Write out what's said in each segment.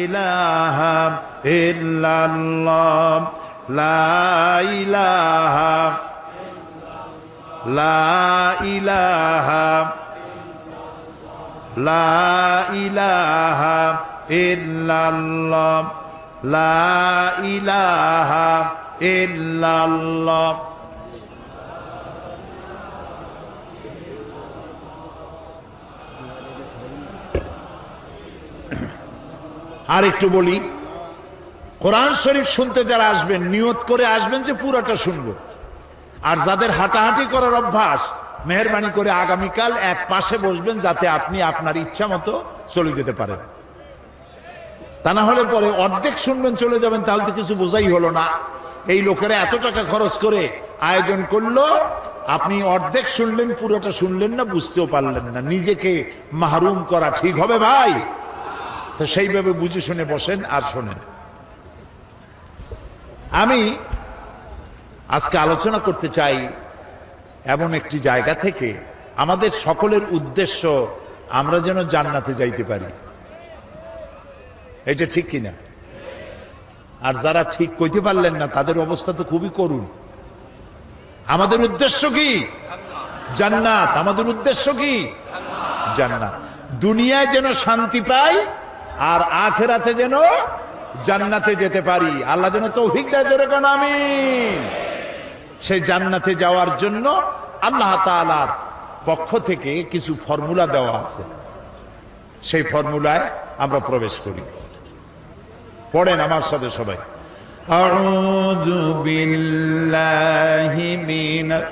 ইলাহা ইল্লাল্লাহ লা ইলাহা লা ইলাহা লা ইলাহা ইল্লাল্লাহ লা ইলাহা ইল্লাল্লাহ। আর একটু বলি, কোরআন শরীফ শুনতে যারা আসবেন নিয়ত করে আসবেন যে পুরোটা শুনবো। আর যাদের হাঁটাহাঁটি করার অভ্যাস, মেহেরবানি করে আগামীকাল এক পাশে বসবেন যাতে আপনি আপনার ইচ্ছা মতো চলে যেতে পারেন। তা না হলে পরে অর্ধেক শুনবেন চলে যাবেন, তাহলে তো কিছু বোঝাই হলো না। এই লোকেরা এত টাকা খরচ করে আয়োজন করলো, আপনি অর্ধেক শুনলেন, পুরোটা শুনলেন না, বুঝতেও পারলেন না। নিজেকে মাহরুম করা ঠিক হবে ভাই? তো সেইভাবে বুঝে শুনে বসেন আর শোনেন। আমি আজকে আলোচনা করতে চাই এমন একটি জায়গা থেকে, আমাদের সকলের উদ্দেশ্য আমরা যেন জান্নাতে যাইতে পারি। এটা ঠিক কিনা? আর যারা ঠিক কইতে পারলেন না তাদের অবস্থা তো খুবই করুণ। আমাদের উদ্দেশ্য কি? জান্নাত। আমাদের উদ্দেশ্য কি? জান্নাত। দুনিয়ায় যেন শান্তি পাই আর আখিরাতে যেন জান্নাতে যেতে পারি। আল্লাহ যেন তৌফিক দেয়, জোরে কোন আমিন। সেই জান্নাতে যাওয়ার জন্য আল্লাহ তাআলার পক্ষ থেকে কিছু ফর্মুলা দেওয়া আছে, সেই ফর্মুলায় আমরা প্রবেশ করি। পড়েন আমার সাথে সবাই। আউযু বিল্লাহি মিনাশ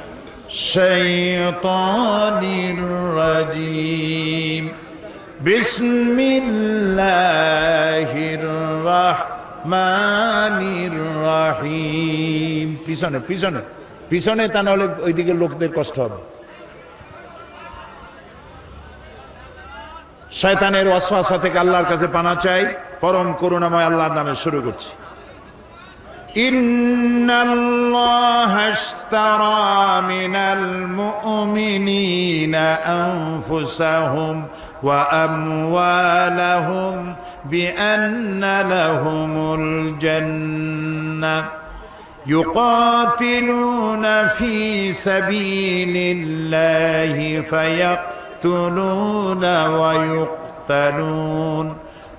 শাইতানির রাজীম। বিসমিল্লাহির রাহমানির রাহিম। পিছনে পিছনে পিছনে, তা নাহলে ওইদিকে লোকদের কষ্ট হবে। শয়তানের ওয়াসওয়াসা থেকে আল্লাহর কাছে পানা চাই। পরম করুণাময় আল্লাহর নামে শুরু করছি। ইন্নাল্লাহা ইশতারা মিনাল মুমিনিনা আনফুসাহুম ওয়া আমওয়ালাহুম বিআন্না লাহুমুল জান্নাহ ইউকাতিলুনা ফি সাবিলিল্লাহি ফায়াকতুলুনা ওয়া ইউকতালুন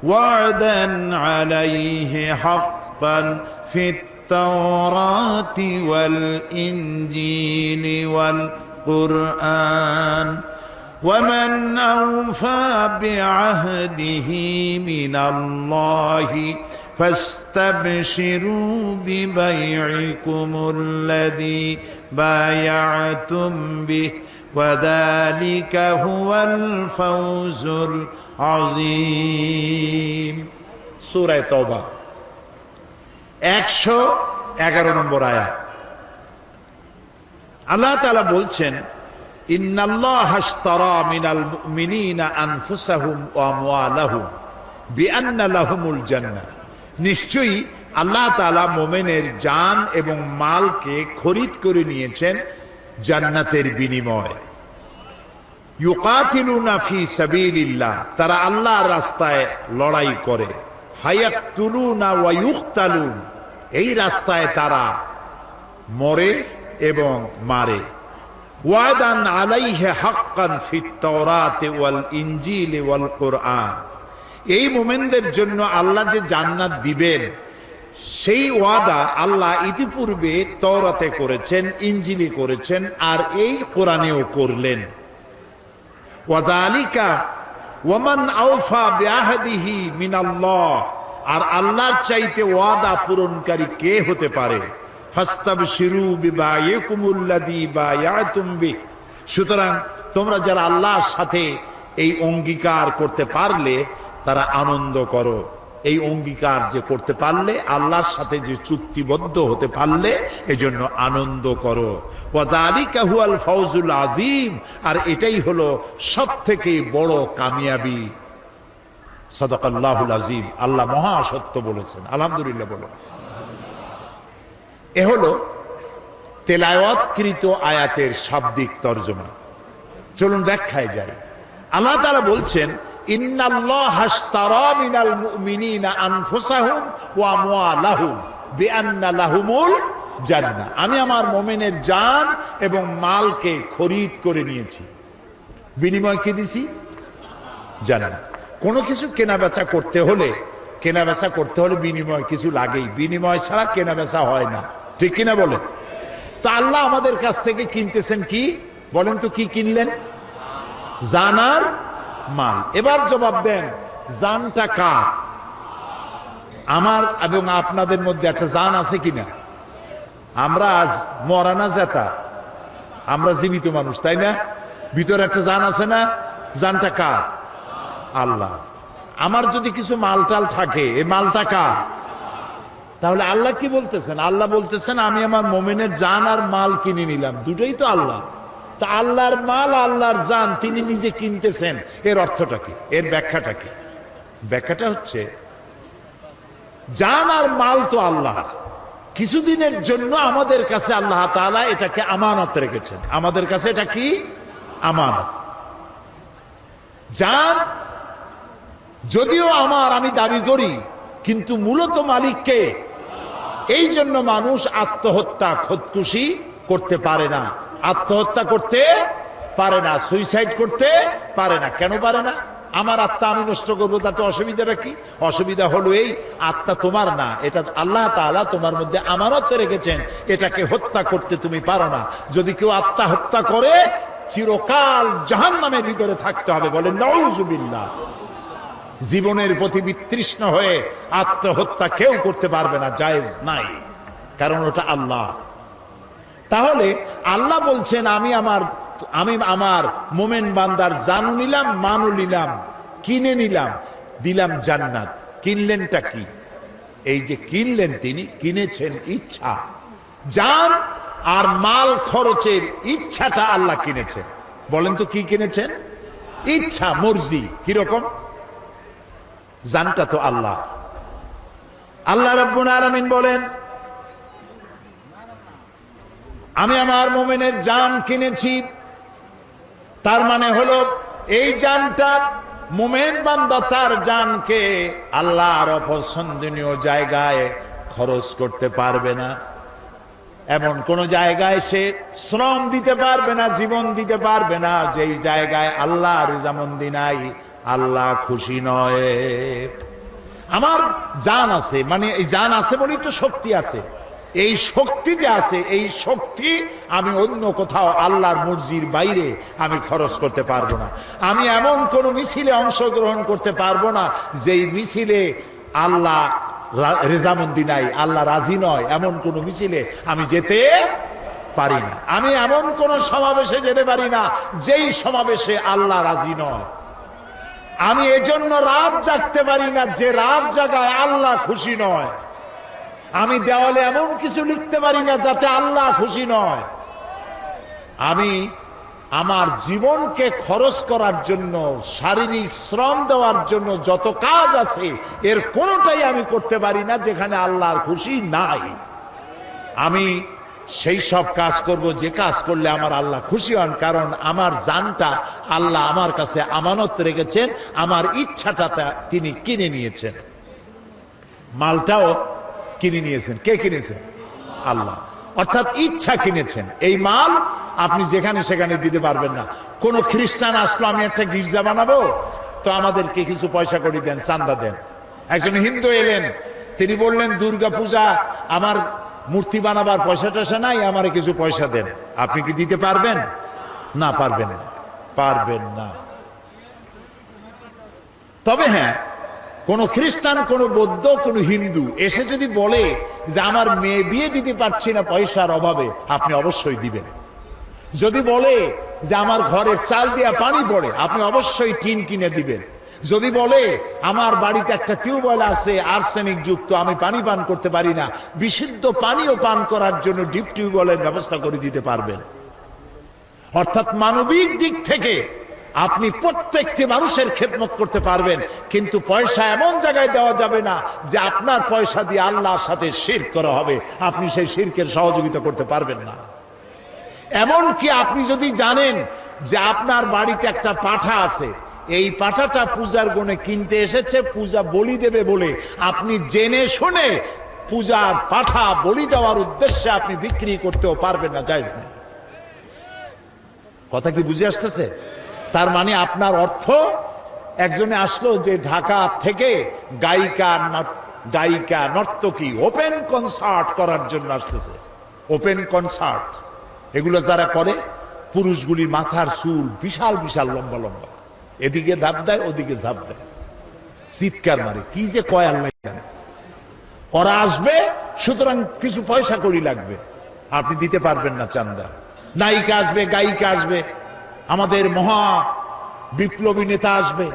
ওয়া'দান আলাইহি হাক্কান ফিত তাওরাতি ওয়াল ইনজিলি ওয়াল কুরআন ওয়ামান আওফা বিআহদিহি মিনাল্লাহি ফাস্তাবশিরু বিবাই'iকুমুল্লাযী বায়া'তুম বিহি ওয়াযালিকা হুয়াল ফাওজুল আযীম। সূরা তাওবা 111 নম্বর আয়াত। আল্লাহ তাআলা বলছেন, ইন্নাল্লাহা ইশতারা মিনাল মুমিনিনা আনফুসাহুম ওয়া আমওয়ালাহুম বিআন্না লাহুমুল জান্নাহ। নিশ্চয়ই আল্লাহ তাআলা মুমিনের জান এবং মালকে খরিদ করে নিয়েছেন জান্নাতের বিনিময়। ইউকাতিলুনা ফি সাবিলিল্লাহ, তারা আল্লাহর রাস্তায় লড়াই করে। ফায়াকতুলুনা ওয়া ইউকতালুন, এই রাস্তায় তারা মরে এবং মারে। ওয়াদান আলাইহি হাক্কান ফিত তাওরাতি ওয়াল ইনজিলি ওয়াল কুরআন, এই মুমিনদের জন্য আল্লাহ যে জান্নাত দিবেন সেই ওয়াদা আল্লাহ ইতিপূর্বে তাওরাতে করেছেন, ইনজিলে করেছেন, আর এই কোরআনেও করলেন। ওয়াযালিকা ওয়ামান আওফা বিআহদিহি মিনাল্লাহ, আর আল্লাহর চাইতে ওয়াদা পূরণকারী কে হতে পারে? ফাস্তাবশিরু বিবাইকুমুল্লাযী বায়া'তুম বিহি, সুতরাং তোমরা যারা আল্লাহর সাথে এই অঙ্গীকার করতে পারলে তারা আনন্দ করো। এই অঙ্গীকার যে করতে পারলে, আল্লাহর সাথে যে চুক্তিবদ্ধ হতে পারলে, এজন্য আনন্দ করো। ওয়াযালিকা হুয়াল ফাওজুল আযীম, আর এটাই হলো সবথেকে বড় কামিয়াবি। সাদাকাল্লাহুল আযীম, আল্লাহ মহা সত্য বলেছেন। আলহামদুলিল্লাহ বলো। এ হলো তেলাওয়াতকৃত আয়াতের শাব্দিক তর্জমা। চলুন ব্যাখ্যায় যাই। আল্লাহ তাআলা বলছেন, ইন্নাল্লাহা আশতারা মিনাল মুমিনিনা আনফুসাহুম ওয়া আমওয়ালাহুম বিআন্না লাহুমুল জান্নাহ। আমি আমার মুমিনের জান এবং মালকে খরিদ করে নিয়েছি, বিনিময় কি দিছি? জান্নাত। কোনো কিছু কেনাবেচা করতে হলে বিনিময় কিছু লাগেই, বিনিময় ছাড়া কেনাবেচা হয় না, ঠিক কিনা বলেন? তো আল্লাহ আমাদের কাছ থেকে কিনতেছেন কি বলেন তো? কি কিনলেন? জান আর মাল। এবার জবাব দেন, জানটা কার? আমার এবং আপনাদের মধ্যে একটা জান আছে কিনা? আমরা আজ মরা না জেতা, আমরা জীবিত মানুষ, তাই না? ভিতরে একটা জান আছে না? জানটা কার? আল্লাহ। আমার যদি কিছু মালটাল থাকে, এই মালটা কার? তাহলে আল্লাহ কি বলতেছেন? আল্লাহ বলতেছেন আমি আমার মোমেনের জান আর মাল কিনে নিলাম, দুটোই তো আল্লাহ। তা আল্লাহর মাল, আল্লাহর জান তিনি নিজে কিনতেছেন, এর অর্থটা কি? এর ব্যাখ্যাটা কি? ব্যাখ্যাটা হচ্ছে, জান আর মাল তো আল্লাহর, কিছুদিনের জন্য আমাদের কাছে আল্লাহ তাআলা এটাকে আমানত রেখেছেন। আমাদের কাছে এটা কি? আমানত। জান যদিও আমার, আমি দাবি করি, কিন্তু মূলত মালিককে। এই জন্য মানুষ আত্মহত্যা, খোদকুশি করতে পারে না, আত্মহত্যা করতে পারে না, সুইসাইড করতে পারে না। কেন পারে না? আমার আত্মা আমি নষ্ট করবো, তাতে অসুবিধাটা কি? অসুবিধা হলো এই, আত্মা তোমার না, এটা আল্লাহ তাআলা তোমার মধ্যে আমানত রেখেছেন, এটাকে হত্যা করতে তুমি পারো না। যদি কেউ আত্মা হত্যা করে, চিরকাল জাহান্নামের ভিতরে থাকতে হবে। বলেন নাউযুবিল্লাহ। জীবনের প্রতি বিতৃষ্ণ হয়ে আত্মহত্যা কেউ করতে পারবে না, জায়েজ নাই, কারণ ওটা আল্লাহ। তাহলে আল্লাহ বলছেন আমি আমার মোমেন বান্দার জানও নিলাম, মানও নিলাম, কিনে নিলাম, দিলাম জান্নাত। কিনলেনটা কি? এই যে কিনলেন, তিনি কিনেছেন ইচ্ছা। জান আর মাল খরচের ইচ্ছাটা আল্লাহ কিনেছেন। বলেন তো কি কিনেছেন? ইচ্ছা, মর্জি। কিরকম? জানটা তো আল্লাহ। আল্লাহ রাব্বুল আলামিন বলেন আমি আমার মুমিনের জান কিনেছি। তার মানে হলো এই জানটা, মুমিন বান্দা তার জানকে আল্লাহর অপছন্দনীয় জায়গায় খরচ করতে পারবে না। এমন কোন জায়গায় সে শ্রম দিতে পারবে না, জীবন দিতে পারবে না যেই জায়গায় আল্লাহর রেজামন্দি নাই, আল্লাহ খুশি নয়। আমার জান আছে, মানে এই জান আছে বলে তো শক্তি আছে। এই শক্তি যে আছে, এই শক্তি আমি অন্য কোথাও আল্লাহর মর্জির বাইরে আমি খরচ করতে পারবো না। আমি এমন কোন মিছিলে অংশগ্রহণ করতে পারবো না যেই মিছিলে আল্লাহ রেজামন্দি নাই, আল্লাহ রাজি নয়, এমন কোন মিছিলে আমি যেতে পারি না। আমি এমন কোন সমাবেশে যেতে পারি না যেই সমাবেশে আল্লাহ রাজি নয়। আমি এজন্য রাত জাগতে পারি না যে রাত জাগায় আল্লাহ খুশি নয়। আমি দেওয়ালে এমন কিছু লিখতে পারি না যাতে আল্লাহ খুশি নয়। আমি আমার জীবনকে খরচ করার জন্য, শারীরিক শ্রম দেওয়ার জন্য যত কাজ আছে, এর কোনোটাই আমি করতে পারি না যেখানে আল্লাহর খুশি নাই। আমি সেই সব কাজ করব যে কাজ করলে আমার আল্লাহ খুশি হন, কারণ আমার জানটা আল্লাহ আমার কাছে আমানত রেখেছেন, আমার ইচ্ছাটা তিনি কিনে নিয়েছেন। মালটাও কিনে নিয়েছেন। কে কিনেছেন? আল্লাহ। অর্থাৎ ইচ্ছা কিনেছেন। এই মাল আপনি যেখানে সেখানে দিতে পারবেন না। কোন খ্রিস্টান আসলো, আমি একটা গির্জা বানাবো, তো আমাদেরকে কিছু পয়সা করে দেন, চান্দা দেন। একজন হিন্দু এলেন, তিনি বললেন দুর্গা পূজা আমার মূর্তি বানাবার পয়সা টয়সা নাই, আমার কিছু পয়সা দেন। আপনি কি দিতে পারবেন? না, পারবেন না, পারবেন না। তবে হ্যাঁ, কোন খ্রিস্টান, কোন বৌদ্ধ, কোন হিন্দু এসে যদি বলে যে আমার মেয়ে বিয়ে দিতে পারছি না পয়সার অভাবে, আপনি অবশ্যই দিবেন। যদি বলে যে আমার ঘরের চাল দিয়া পানি পড়ে, আপনি অবশ্যই টিন কিনে দিবেন। যদি বলে আমার বাড়িতে একটা টিউবওয়েল আছে আর্সেনিক যুক্ত, আমি পানি পান করতে পারি না, বিশুদ্ধ পানিও পান করার জন্য ডিপ টিউবওয়েলের ব্যবস্থা করে দিতে পারবেন। অর্থাৎ মানবিক দিক থেকে আপনি প্রত্যেকটি মানুষের খেদমত করতে পারবেন, কিন্তু পয়সা এমন জায়গায় দেওয়া যাবে না যে আপনার পয়সা দিয়ে আল্লাহর সাথে শিরক করা হবে। আপনি সেই শিরকের সহযোগিতা করতে পারবেন না। এমন কি আপনি যদি জানেন যে আপনার বাড়িতে একটা পাঠা আছে, এই পাঠাটা পূজার গুণে কিনতে এসেছে পূজা বলি দেবে বলে, আপনি জেনে শুনে পূজার পাঠা বলি দেওয়ার উদ্দেশ্যে আপনি বিক্রি করতেও পারবেন না, জায়েজ নেই। কথা কি বুঝে আসতেছে? তার মানে আপনার অর্থ, একজনে আসলো যে ঢাকা থেকে গায়িকা নর্তকী ওপেন কনসার্ট করার জন্য আসতেছে। ওপেন কনসার্ট এগুলো যারা করে, পুরুষগুলি মাথার চুল বিশাল বিশাল লম্বা লম্বা, এদিকে ধাপ দেয় ওদিকে ঝাঁপ দেয়, চিৎকার মারে, কি যে কয় আল্লাহ জানে। ওরা আসবে, সুতরাং কিছু পয়সা করি লাগবে, আপনি দিতে পারবেন না চান্দা। নায়িকা আসবে, গায়িকা আসবে, আমাদের মহা বিপ্লবী নেতা আসবে,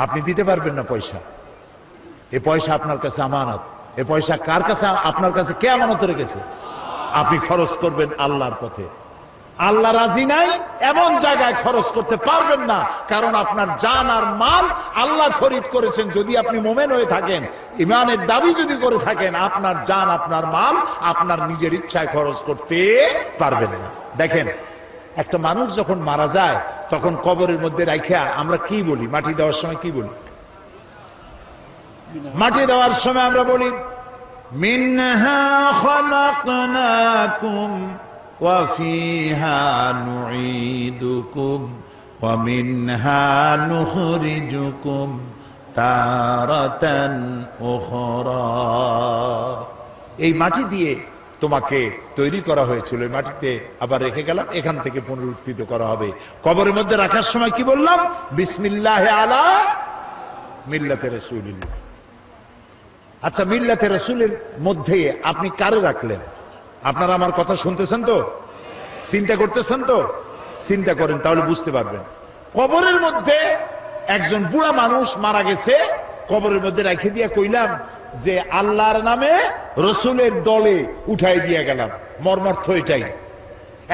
আপনি দিতে পারবেন না পয়সা। এ পয়সা আপনার কাছে আমানত। এ পয়সা কার কাছে? আপনার কাছে কে আমানত রেখেছে? আপনি খরচ করবেন আল্লাহর পথে। আল্লাহ রাজি নাই এমন জায়গায় খরচ করতে পারবেন না, কারণ আপনার জান আর মাল আল্লাহ খরিদ করেছেন। যদি আপনি মোমেন হয়ে থাকেন, ইমানের দাবি যদি করে থাকেন, আপনার জান আপনার মাল আপনার নিজের ইচ্ছায় খরচ করতে পারবেন না। দেখেন, একটা মানুষ যখন মারা যায় তখন কবরের মধ্যে রাইখা আমরা কি বলি? মাটি দেওয়ার সময় কি বলি? মাটি দেওয়ার সময় আমরা বলি, মিনহা খালাকনাকুম ওয়া ফিহা নুঈদুকুম ওয়া মিনহা নুখরিজুকুম তারাতান উখরা। এই মাটি দিয়ে তোমাকে তৈরি করা হয়েছিল, এই মাটিতে আবার রেখে গেলাম, এখান থেকে পুনরুত্থিত করা হবে। কবরের মধ্যে রাখার সময় কি বললাম? বিসমিল্লাহি আলা মিল্লাতে রাসূলিল্লাহ। আচ্ছা, মিল্লাতে রাসূলের মধ্যে আপনি কারে রাখলেন? আপনারা আমার কথা শুনতেছেন তো? চিন্তা করতেছেন তো? চিন্তা করেন, তাহলে বুঝতে পারবেন। কবরের মধ্যে একজন বুড়া মানুষ মারা গেছে, কবরের মধ্যে রেখে দিয়ে কইলাম যে আল্লাহর নামে রসুলের দলে উঠাই দিয়ে গেলাম। মর্মার্থ এটাই।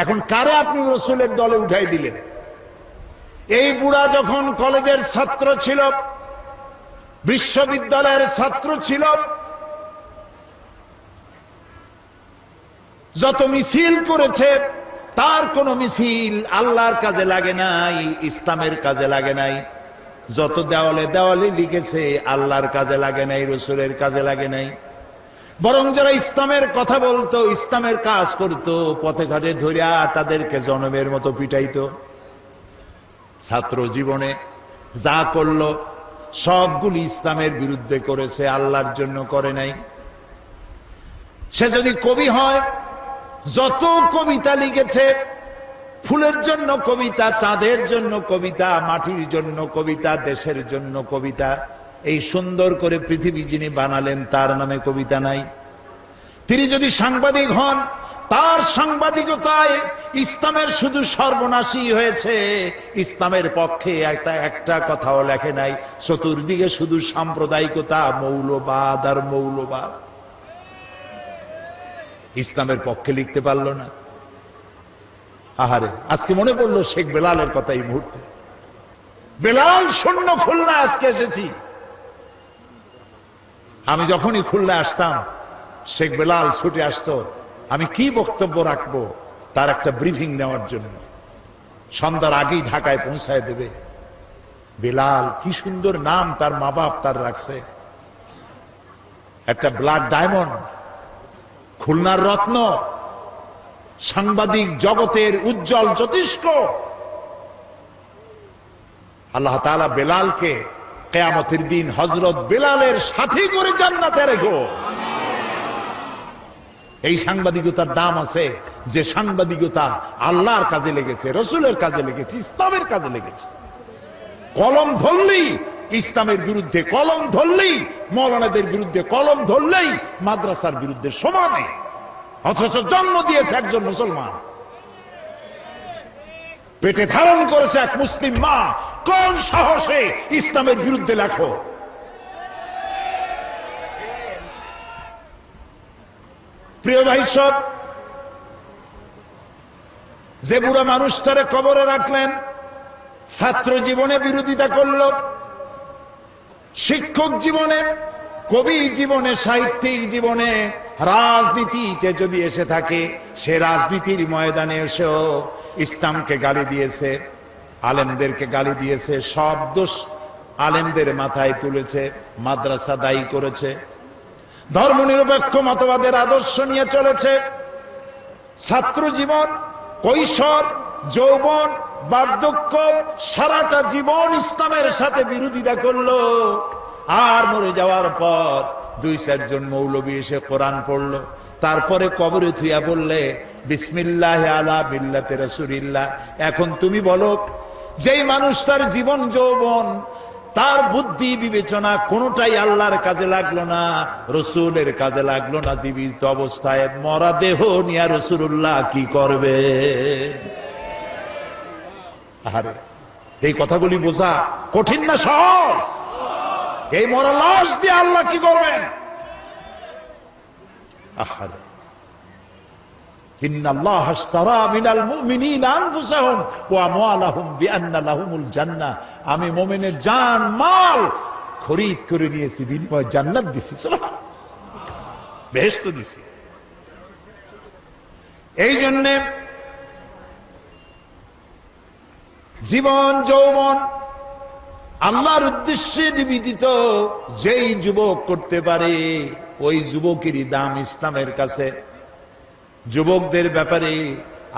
এখন কারে আপনি রসুলের দলে উঠাই দিলেন? এই বুড়া যখন কলেজের ছাত্র ছিল, বিশ্ববিদ্যালয়ের ছাত্র ছিল, যত মিছিল করেছে তার কোন মিছিল আল্লাহর কাজে লাগে নাই, ইসলামের কাজে লাগে নাই। যত দেওয়ালে দেওয়ালে লিখেছে আল্লাহর কাজে লাগে নাই, রসুলের কাজে লাগে নাই। বরং যারা ইসলামের কথা বলতো, ইসলামের কাজ করতো, পথে ঘাটে ধরিয়া তাদেরকে জনমের মতো পিটাইতো। ছাত্র জীবনে যা করলো সবগুলি ইসলামের বিরুদ্ধে করেছে, আল্লাহর জন্য করে নাই। সে যদি কবি হয়, যত কবিতা লিখেছে, ফুলের জন্য কবিতা, চাঁদের জন্য কবিতা, মাটির জন্য কবিতা, দেশের জন্য কবিতা, এই সুন্দর করে পৃথিবী যিনি বানালেন তার নামে কবিতা নাই। তিনি যদি সাংবাদিক হন, তার সাংবাদিকতায় ইসলামের শুধু সর্বনাশী হয়েছে, ইসলামের পক্ষে একটা কথাও লেখে নাই। চতুর্দিকে শুধু সাম্প্রদায়িকতা, মৌলবাদ আর মৌলবাদ। ইসলামের পক্ষে লিখতে পারলো না। আহারে, আজকে মনে পড়লো শেখ বেলালের কথা এই মুহূর্তে। বেলাল শূন্য খুলনা আজকে এসেছি। আমি যখনই খুলনা আসতাম, শেখ বেলাল ছুটে আসতো, আমি কি বক্তব্য রাখবো তার একটা ব্রিফিং নেওয়ার জন্য। সন্ধ্যার আগেই ঢাকায় পৌঁছায় দেবে। বেলাল, কি সুন্দর নাম তার মা বাপ তার রাখছে, একটা ব্ল্যাক ডায়মন্ড, খুলনার রত্ন, সাংবাদিক জগতের উজ্জ্বল জ্যোতিষ্ক। আল্লাহ তাআলা বেলালকে কিয়ামতের দিন হযরত বেলালের সাথী করে জান্নাতে রেখো। এই সাংবাদিকতার দাম আছে, যে সাংবাদিকতা আল্লাহর কাজে লেগেছে, রসুলের কাজে লেগেছে, ইসলামের কাজে লেগেছে। কলম ধরলেই ইসলামের বিরুদ্ধে, কলম ধরলেই মৌলানাদের বিরুদ্ধে, কলম ধরলেই মাদ্রাসার বিরুদ্ধে সমানে, অথচ জন্ম দিয়েছে একজন মুসলমান, পেটে ধারণ করেছে এক মুসলিম মা। কোন সাহসে ইসলামের বিরুদ্ধে লেখো? প্রিয় ভাই সব, যে বুড়া মানুষটারে কবরে রাখলেন, ছাত্র জীবনে বিরোধিতা করল, শিক্ষক জীবনে, কবি জীবনে, সাহিত্যিক জীবনে, রাজনীতিতে যদি এসে থাকে, সে রাজনীতির ময়দানে এসেও ইসলামকে গালি দিয়েছে। আলেমদেরকে গালি দিয়েছে, সব দোষ আলেমদের মাথায় তুলেছে, মাদ্রাসা দায়ী করেছে, ধর্মনিরপেক্ষ মতবাদের আদর্শ নিয়ে চলেছে। ছাত্র জীবন, কৈশোর, যৌবন, বার্ধক্য, সারাটা জীবন ইসলামের সাথে বিরোধিতা করলো। আর মরে যাওয়ার পর 2-4 জন মৌলবী এসে কোরআন পড়লো, তারপরে কবরে থুইয়া বললে বিসমিল্লাহ আলা মিল্লাতে রাসূলিল্লাহ। এখন তুমি বলো, যেই মানুষটার জীবন যৌবন, তার বুদ্ধি বিবেচনা কোনটাই আল্লাহর কাজে লাগলো না, রসুলের কাজে লাগলো না, জীবিত অবস্থায় মরা দেহ নিয়া রাসূলুল্লাহ কি করবে? আরে এই কথাগুলি বোঝা কঠিন না সহজ? এই মরা লাশ দিয়ে আল্লাহ কি করবেন? আহারে, ইন্নাল্লাহা আশতারা মিনাল মুমিনিনা আনফুসাহুম ওয়া আমওয়ালাহুম বিআন্না লাহুমুল জান্নাহ। আমি মুমিনের জান মাল খরিদ করে নিয়েছি, বিনিময়ে জান্নাত দিছি, সুবহানাল্লাহ, বেহেশত দিছি। এই জন্য জীবন যৌবন আল্লাহর উদ্দেশ্যে নিবেদিত যেই যুবক করতে পারে, ওই যুবকেরই দাম ইসলামের কাছে। যুবকদের ব্যাপারে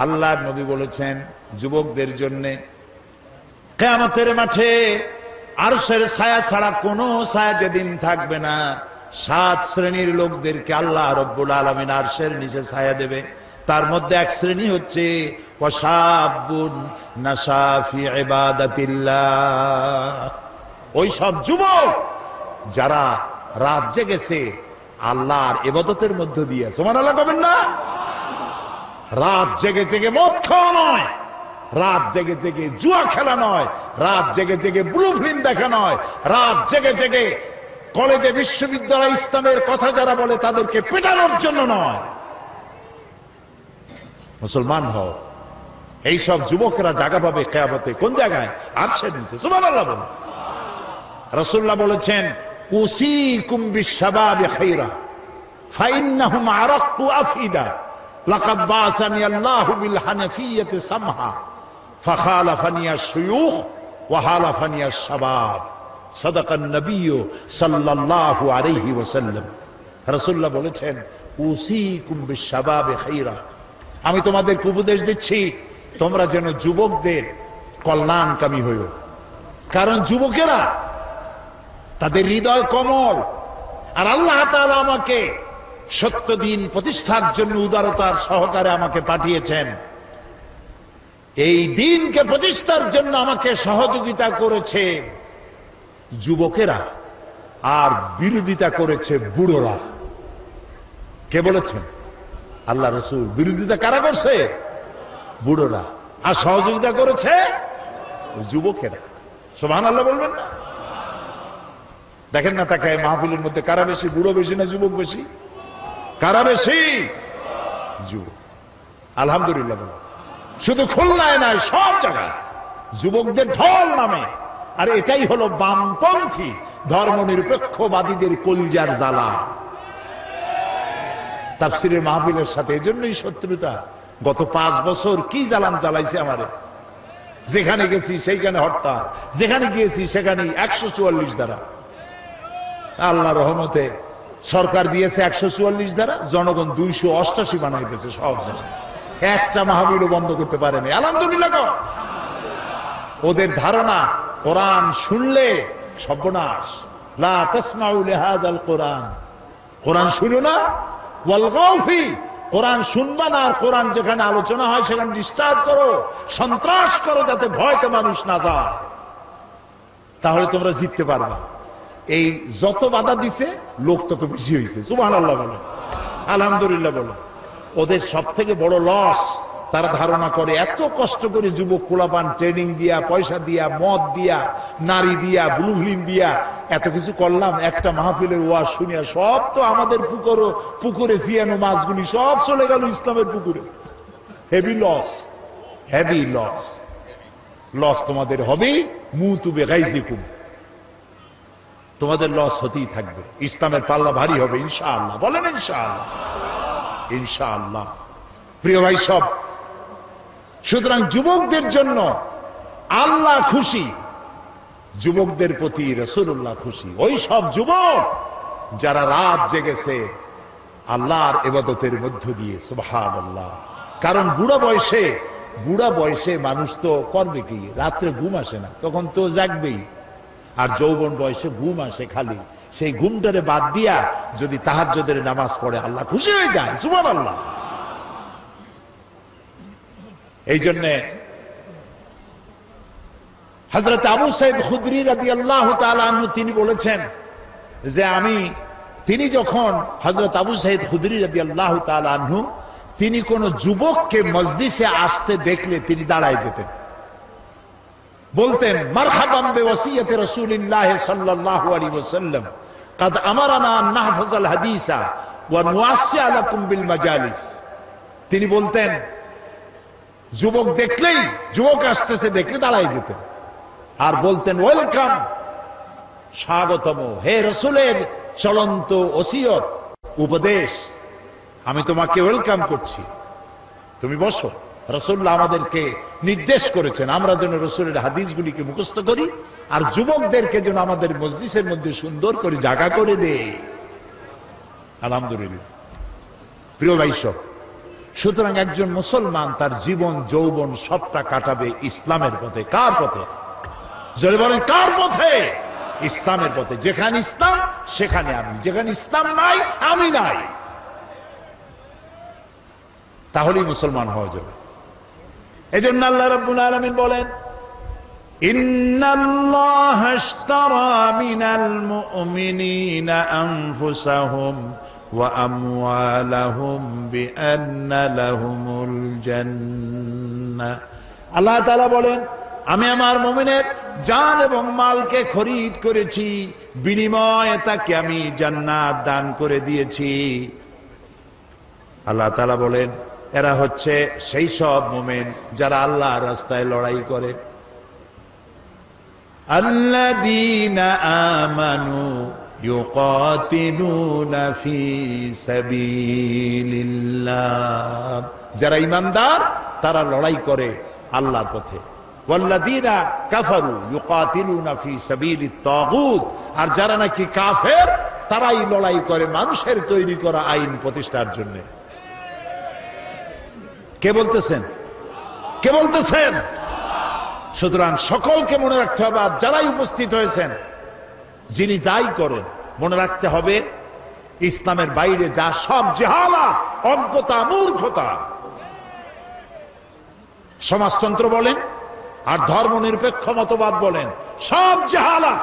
আল্লাহর নবী বলেছেন, যুবকদের জন্য কিয়ামতের মাঠে আরশের ছায়া ছাড়া কোনো ছায়া যেদিন থাকবে না, 7 শ্রেণীর লোকদেরকে আল্লাহ রব্বুল আলামিন আরশের নিচে ছায়া দেবে। তার মধ্যে এক শ্রেণী হচ্ছে ওয়াশাবুন নাশা ফি ইবাদাতিল্লাহ। ওই সব যুবক যারা রাত জেগেছে আল্লাহর ইবাদতের মধ্য দিয়ে। সুবহানাল্লাহ কবেন না? রাত জেগে জেগে মদ খাওয়া নয়, রাত জেগে জেগে জুয়া খেলা নয়, রাত জেগে জেগে ব্লু ফিল্ম দেখা নয়, রাত জেগে জেগে কলেজে বিশ্ববিদ্যালয় ইসলামের কথা যারা বলে তাদেরকে পেটানোর জন্য নয়। মুসলমান হও। এইসব যুবকরা জায়গা পাবে কিয়ামতে কোন জায়গায়? আরশের নিচে। সুবহানাল্লাহ বলুন। রাসূলুল্লাহ বলেছেন, উসিকুম বিশাবাবি খায়রা ফাইন্নাহুম আরাক্কু আফিদা লাকাদ বাসানি আল্লাহু বিল হানাফিয়্যাতি সামহা ফাখালাফানি আশ-শুয়ুখ ওয়া হালাফানি আশ-শাবাব। সাদাকান নবিয়্যু সাল্লাল্লাহু আলাইহি ওয়াসাল্লাম। রাসূলুল্লাহ বলেছেন, উসিকুম বিশাবাবি খায়রা, আমি তোমাদেরকে উপদেশ দিচ্ছি তোমরা যেন যুবকদের কল্যাণকামী হইও। কারণ যুবকেরা তাদের হৃদয় কোমল, আর আল্লাহ তাআলা আমাকে সত্য দিন প্রতিষ্ঠার জন্য উদারতার সহকারে আমাকে পাঠিয়েছেন। এই দিনকে প্রতিষ্ঠার জন্য আমাকে সহযোগিতা করেছে যুবকেরা, আর বিরোধিতা করেছে বুড়োরা। কে বলেছেন? আল্লাহ রাসূল। বিরোধিতা কারা করছে? বুড়োরা। আর সহযোগিতা করেছে যুবকেরা। সুবহানাল্লাহ বলবেন না? দেখেন না তাকায় মাহফিলের মধ্যে কারা বেশি? বুড়ো বেশি না যুবক বেশি? কারা বেশি? যুবক। আলহামদুলিল্লাহ বলো। শুধু খুলনায় নয়, সব জায়গায় যুবকদের ঢল নামে। আর এটাই হলো বামপন্থী ধর্মনিরপেক্ষবাদীদের কলজার জ্বালা। তাফসীরের মাহফিলের সাথে এজন্যই শত্রুতা। গত 5 বছর কি জ্বালান জ্বালাইছে আমারে। যেখানে গেছি সেইখানে হরতাল, যেখানে গিয়েছি সেখানে 144 ধারা। আল্লাহ রহমতে সরকার দিয়েছে 144 ধারা, জনগণ 288 বানাইতেছে সব জায়গায়। একটা মাহফিলও বন্ধ করতে পারেনি। আলহামদুলিল্লাহ। ওদের ধারণা কোরআন শুনলে সর্বনাশ। লা তাসমাউ লিহাযাল কোরআন, কোরআন শুনো না, ওয়ালগাউ ফি, কোরআন শুনবা না, আর কোরআন যেখানে আলোচনা হয় সেখানে ডিস্টার্ব করো, সন্ত্রাস করো, যাতে ভয়তে মানুষ না যায়। তাহলে তোমরা জিততে পারবা। এই যত বাধা দিছে লোক তত বেশি হয়েছে। সুবহানাল্লাহ বলো, আলহামদুলিল্লাহ বলো। ওদের সব থেকে বড় লস, তারা ধারণা করে এত কষ্ট করে যুবক পোলাপান ট্রেনিং দিয়া, পয়সা দিয়া, মদ দিয়া, নারী দিয়া, ব্লু ফিল্ম দিয়া এত কিছু করলাম, একটা মাহফিলের ওয়াজ শুনিয়া সব তো আমাদের পুকুরে জিয়ানো মাছগুলি সব চলে গেল ইসলামের পুকুরে। Heavy loss, heavy loss. Loss তোমাদের হবে। মুতু বিগাইজিকুম, তোমাদের লস হতেই থাকবে। ইসলামের পাল্লা ভারী হবে ইনশাআল্লাহ। বলেন ইনশাআল্লাহ। ইনশাআল্লাহ। প্রিয় ভাই সব, সুতরাং যুবকদের জন্য আল্লাহ খুশি, যুবকদের প্রতি রাসূলুল্লাহ খুশি। ওই সব যুবক যারা রাত জেগেছে আল্লাহর ইবাদতের মধ্য দিয়ে, সুবহানাল্লাহ। কারণ বুড়া বয়সে মানুষ তো করবে কি, রাত্রে ঘুম আসে না, তখন তো জাগবেই। আর যৌবন বয়সে ঘুম আসে খালি, সেই ঘুমটারে বাদ দিয়া যদি তাহাজ্জুদের নামাজ পড়ে আল্লাহ খুশি হয়ে যায়, সুবহানাল্লাহ। এই জন্য হযরত আবু সাঈদ খুদরি রাদিয়াল্লাহু তাআলা আনহু তিনি বলেছেন যে তিনি যখন হযরত আবু সাঈদ খুদরি রাদিয়াল্লাহু তাআলা আনহু তিনি কোন যুবককে মজলিসে আসতে দেখলে তিনি দাঁড়ায় যেতেন, বলতেন মারহাবান বিওয়াসিয়াতি রাসূলিল্লাহ সাল্লাল্লাহু আলাইহি ওয়াসাল্লাম قد আমারানা আন নাহফাযাল হাদিসা ওয়া নুআসসিআ লাকুম বিল মাজালিস। তিনি বলতেন যুবক আসতেছে দেখলে দাঁড়ায় যেতেন আর বলতেন ওয়েলকাম, স্বাগতম, হে রাসূলের চলন্ত ওসিয়ত উপদেশ, আমি তোমাকে ওয়েলকাম করছি, তুমি বসো। রাসূলুল্লাহ আমাদেরকে নির্দেশ করেছেন আমরা যেন রাসূলের হাদিসগুলিকে মুখস্থ করি আর যুবকদেরকে যেন আমাদের মজলিসের মধ্যে সুন্দর করে জায়গা করে দেয়। আলহামদুলিল্লাহ। প্রিয় ভাইসব, সুতরাং একজন মুসলমান তার জীবন যৌবন সবটা কাটাবে ইসলামের পথে। কার পথে? জোরে বলেন, কার পথে? ইসলামের পথে। যেখানে ইসলাম সেখানে আমি, যেখানে ইসলাম নাই আমি নাই, তাহলেই মুসলমান হওয়া যাবে। এজন্য আল্লাহ রাব্বুল আলামিন বলেন ইন্নাল্লাহা আশতারা মিনাল মুমিনিনা আনফুসাহুম ওয়া আমওয়ালাহুম বিআন্না লাহুমুল জান্নাহ। আল্লাহ তাআলা বলেন আমি আমার মুমিনের জান এবং মালকে খরিদ করেছি, বিনিময়ে তাকে আমি জান্নাত দান করে দিয়েছি। আল্লাহ তাআলা বলেন এরা হচ্ছে সেই সব মুমিন যারা আল্লাহর রাস্তায় লড়াই করে। আল্লাযীনা আমানু ইউকাতিলুনা ফি সাবিলিল্লাহ, যারা ঈমানদার তারা লড়াই করে আল্লাহর পথে। ওয়াল্লাযীনা কাফারু ইউকাতিলুনা ফি সাবিলিত তাগুত, আর যারা নাকি কাফের তারাই লড়াই করে মানুষের তৈরি করা আইন প্রতিষ্ঠার জন্য। কে বলতেছেন? কে বলতেছেন? সুতরাং সকলকে মনে রাখতে হবে, আর যারাই উপস্থিত হয়েছেন যিনি যাই করেন মনে রাখতে হবে ইসলামের বাইরে যা সব জাহালাত, অজ্ঞতা, মূর্খতা, সমাজতন্ত্র বলেন আর ধর্মনিরপেক্ষ মতবাদ বলেন, সব জাহালাত।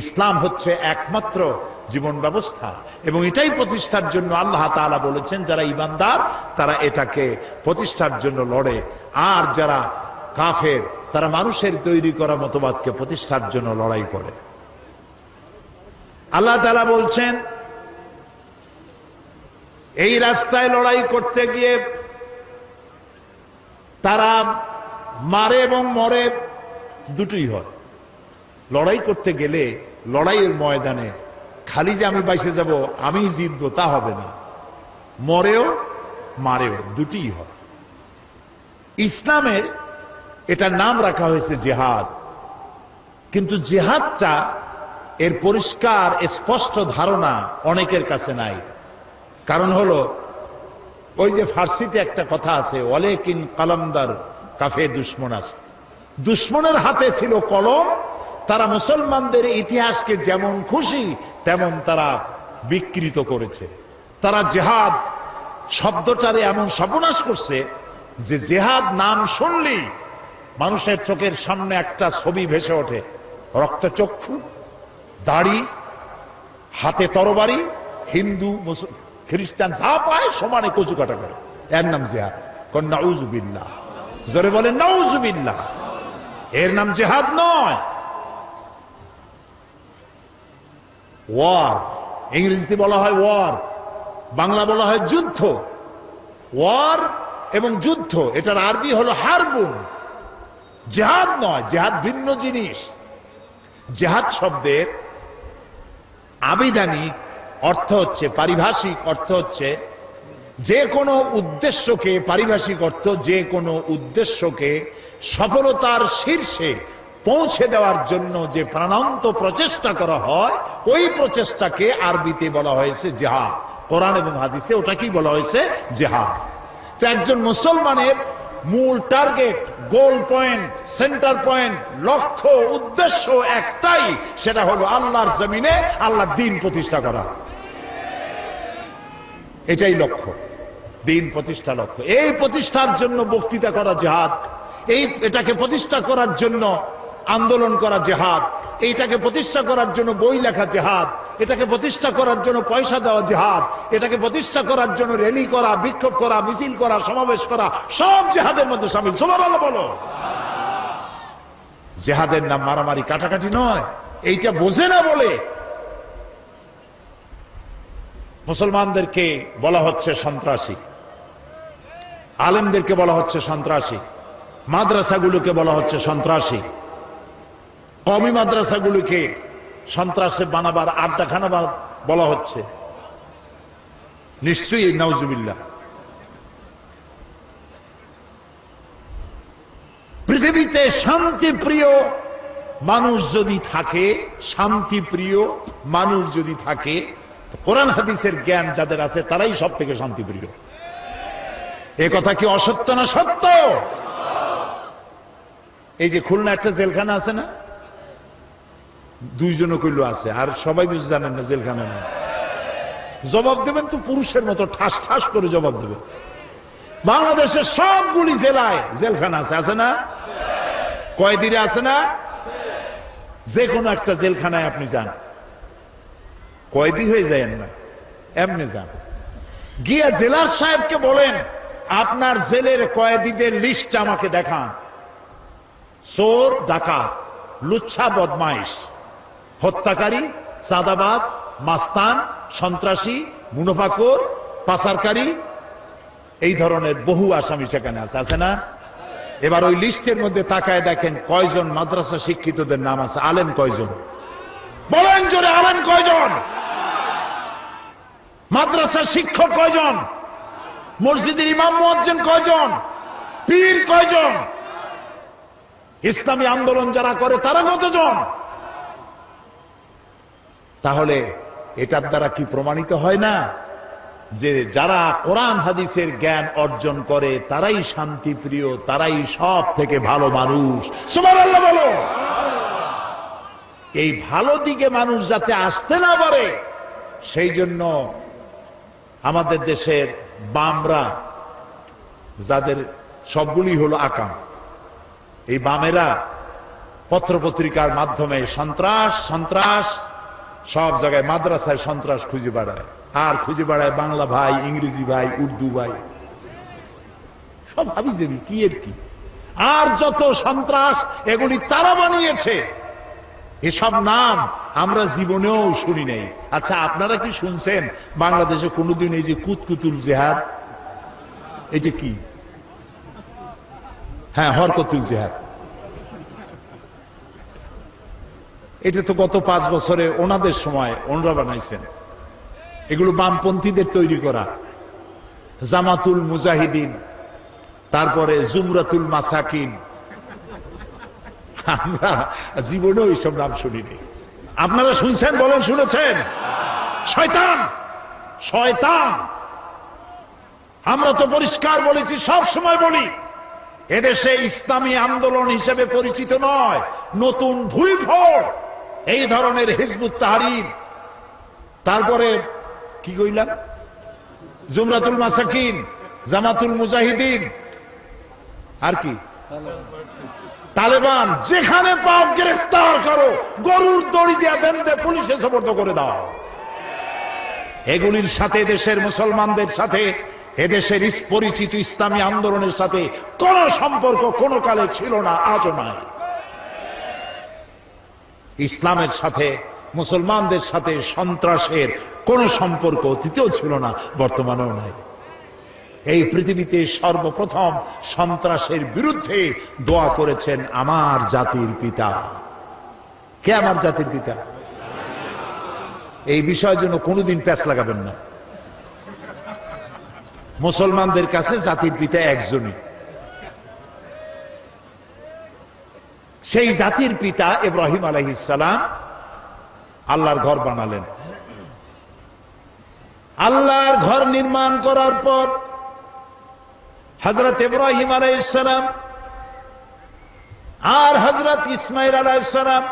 ইসলাম হচ্ছে একমাত্র জীবন ব্যবস্থা এবং এটাই প্রতিষ্ঠার জন্য আল্লাহ তাআলা বলেছেন যারা ঈমানদার তারা এটাকে প্রতিষ্ঠার জন্য লড়ে, আর যারা কাফের তারা মানুষের তৈরি করা মতবাদকে প্রতিষ্ঠার জন্য লড়াই করে। আল্লাহ তাআলা বলছেন এই রাস্তায় লড়াই করতে গিয়ে তারা মারে এবং মরে, দুটোই হয়। লড়াই করতে গেলে লড়াইয়ের ময়দানে খালি যে আমি বাইসে যাব আমি জিতবো তা হবে না, মরেও মারেও দুটিই হয়। ইসলামের এটার নাম রাখা হয়েছে জিহাদ, কিন্তু জিহাদটা এর পরিষ্কার স্পষ্ট ধারণা অনেকের কাছে নাই। কারণ হলো ওই যে ফার্সিতে একটা কথা আছে ওয়ালাকিন কালামদার কাফে দুশমনাস্ত, দুশমনের হাতে ছিল কলম, তারা মুসলমানদের ইতিহাসকে যেমন খুশি তেমন তারা বিকৃত করেছে। তারা জিহাদ শব্দটারে এমন সর্বনাশ করছে যে জিহাদ নাম শুনলেই মানুষের চোখের সামনে একটা ছবি ভেসে ওঠে, রক্তচক্ষু, দাড়ি, হাতে তরবারি, হিন্দু খ্রিস্টান যা পায় সমানে কচু কাটা করে, এর নাম জিহাদ। নাউযুবিল্লাহ, জোরে বলেন নাউযুবিল্লাহ। এর নাম জিহাদ নয়, ওয়ার। ইংরেজিতে বলা হয় ওয়ার, বাংলা বলা হয় যুদ্ধ। ওয়ার এবং যুদ্ধ এটার আরবি হলো হারবুন, জিহাদ নয়, জিহাদ ভিন্ন জিনিস। জিহাদ শব্দের আবিধানিক অর্থ হচ্ছে, পারিভাষিক অর্থ হচ্ছে যে কোনো উদ্দেশ্যকে, পারিভাষিক অর্থ যে কোনো উদ্দেশ্যকে সফলতার শীর্ষে পৌঁছে দেওয়ার জন্য যে প্রাণান্ত প্রচেষ্টা করা হয়, ওই প্রচেষ্টাকে আরবিতে বলা হয়েছে জিহাদ। কোরআন এবং হাদিসে ওটাকেই বলা হয়েছে জিহাদ। তো একজন মুসলমানের মূল টার্গেট, গোল পয়েন্ট, সেন্টার পয়েন্ট, লক্ষ্য, উদ্দেশ্য একটাই, সেটা হলো আল্লাহর জমিনে আল্লাহর দ্বীন প্রতিষ্ঠা করা। এটাই লক্ষ্য, দ্বীন প্রতিষ্ঠা লক্ষ্য। এই প্রতিষ্ঠার জন্য বক্তৃতা করা জিহাদ, এটাকে প্রতিষ্ঠা করার জন্য আন্দোলন করা জিহাদ, এইটাকে প্রতিষ্ঠা করার জন্য বই লেখা জিহাদ, এটাকে প্রতিষ্ঠা করার জন্য পয়সা দেওয়া জিহাদ, এটাকে প্রতিষ্ঠা করার জন্য র্যালি করা, বিক্ষোভ করা, মিছিল করা, সমাবেশ করা, সব জিহাদের মধ্যে শামিল। সুবহানাল্লাহ বলো। জিহাদের নাম মারামারি কাটাকাটি নয়। এইটা বোঝে না বলে মুসলমানদেরকে বলা হচ্ছে সন্ত্রাসী, আলেমদেরকে বলা হচ্ছে সন্ত্রাসী, মাদ্রাসাগুলোকে বলা হচ্ছে সন্ত্রাসী, কওমি মাদ্রাসাগুলোকে সন্ত্রাসে বানাবার আড্ডাখানা বলা হচ্ছে। নিশ্চয়ই নাউজুবিল্লাহ। পৃথিবীতে শান্তিপ্রিয় মানুষ যদি থাকে, শান্তিপ্রিয় মানুষ যদি থাকে, তো কোরআন হাদিসের জ্ঞান যাদের আছে তারাই সব থেকে শান্তিপ্রিয়। এ কথা কি অসত্য না সত্য? এই যে খুলনা একটা জেলখানা আছে না, দুইজনও কইল আছে, আর সবাই বুঝে জানেন না জেলখানা না। জবাব দেবেন তো পুরুষের মতো ঠাস ঠাস করে জবাব দেবেন। বাংলাদেশের সবগুলি জেলায় জেলখানা আছে, আছে না? কয়েদিরা আছে না? যে কোনো একটা জেলখানায় আপনি যান, কয়েদি হয়ে যায়েন না, এমনি যান, গিয়া জেলার সাহেবকে বলেন আপনার জেলের কয়েদিদের লিস্ট আমাকে দেখান। চোর, ডাকাত, লুচ্ছা, বদমাইশ, হত্যাকারী, চাঁদাবাজ, মাস্তান, সন্ত্রাসী, মুনাফাখোর, পাচারকারী, এই ধরনের বহু আসামি সেখানে আছে, আছে না? এবার ওই লিস্টের মধ্যে তাকায় দেখেন কয়জন মাদ্রাসা শিক্ষিতদের নাম আছে। আলেম কয়জন? বলেন জোরে, আলেম কয়জন? মাদ্রাসা শিক্ষক কয়জন? মসজিদের ইমাম মুয়াজ্জিন কয়জন? পীর কয়জন? ইসলামী আন্দোলন যারা করে তারা কতজন? তাহলে এটার দ্বারা কি প্রমাণিত হয় না যে যারা কোরআন হাদিসের জ্ঞান অর্জন করে তারাই শান্তিপ্রিয়, তারাই সব থেকে ভালো মানুষ? সুবহানাল্লাহ বলো। এই ভালো দিকে মানুষ যাতে আসতে না পারে, সেই জন্য আমাদের দেশের বামরা, যাদের সবগুলি হলো আকাম, এই বামেরা পত্রপত্রিকার মাধ্যমে সন্ত্রাস সন্ত্রাস সব জায়গায়, মাদ্রাসায় সন্ত্রাস খুঁজে বেড়ায়, আর খুঁজে বেড়ায় বাংলা ভাই, ইংরেজি ভাই, উর্দু ভাই, সব হাবিজাবি কি এর কি। আর যত সন্ত্রাস এগুলি তারা বানিয়েছে, এসব নাম আমরা জীবনেও শুনি নাই। আচ্ছা, আপনারা কি শুনছেন বাংলাদেশে কোনোদিন এই যে কুতকুতুল জেহাদ, এটা কি? হ্যাঁ, হরকতুল জেহাদ, এটা তো গত 5 বছরে ওনাদের সময় ওনরা বানাইছেন। এগুলো বামপন্থীদের তৈরি করা। জামাতুল মুজাহিদিন, তারপরে জুমরাতুল মাসাকিন, আমরা জীবনেও এইসব নাম শুনিনি। আপনারা শুনছেন? বলেন শুনেছেন? শয়তান, শয়তান। আমরা তো পরিষ্কার বলেছি, সব সময় বলি, এদেশে ইসলামী আন্দোলন হিসেবে পরিচিত নয়, নতুন ভুইফোড় এই ধরনের হিজবুত তাহরীর, তারপরে কি কইলাম, জুমরাতুল মাসাকিন, জামাতুল মুজাহিদিন, আর কি তালেবান, যেখানে পাও গ্রেফতার করো, গরুর দড়ি দিয়ে বেঁধে পুলিশে সোপর্দ করে দাও। এগুলির সাথে দেশের মুসলমানদের সাথে, এদেশের পরিচিত ইসলামী আন্দোলনের সাথে কোন সম্পর্ক কোনো কালে ছিল না, আজও নাই। ইসলামের সাথে, মুসলমানদের সাথে সন্ত্রাসের কোন সম্পর্ক অতীতেও ছিল না, বর্তমানেও নাই। এই পৃথিবীতে সর্বপ্রথম সন্ত্রাসের বিরুদ্ধে দোয়া করেছেন আমার জাতির পিতা। কে আমার জাতির পিতা? এই বিষয়ের জন্য কোনোদিন প্যাঁচ লাগাবেন না। মুসলমানদের কাছে জাতির পিতা একজনই, সেই জাতির পিতা ইব্রাহিম আলাইহিস সালাম আল্লাহর ঘর বানালেন। আল্লাহর ঘর নির্মাণ করার পর হযরত ইব্রাহিম আলাইহিস সালাম আর হযরত ইসমাঈল আলাইহিস সালাম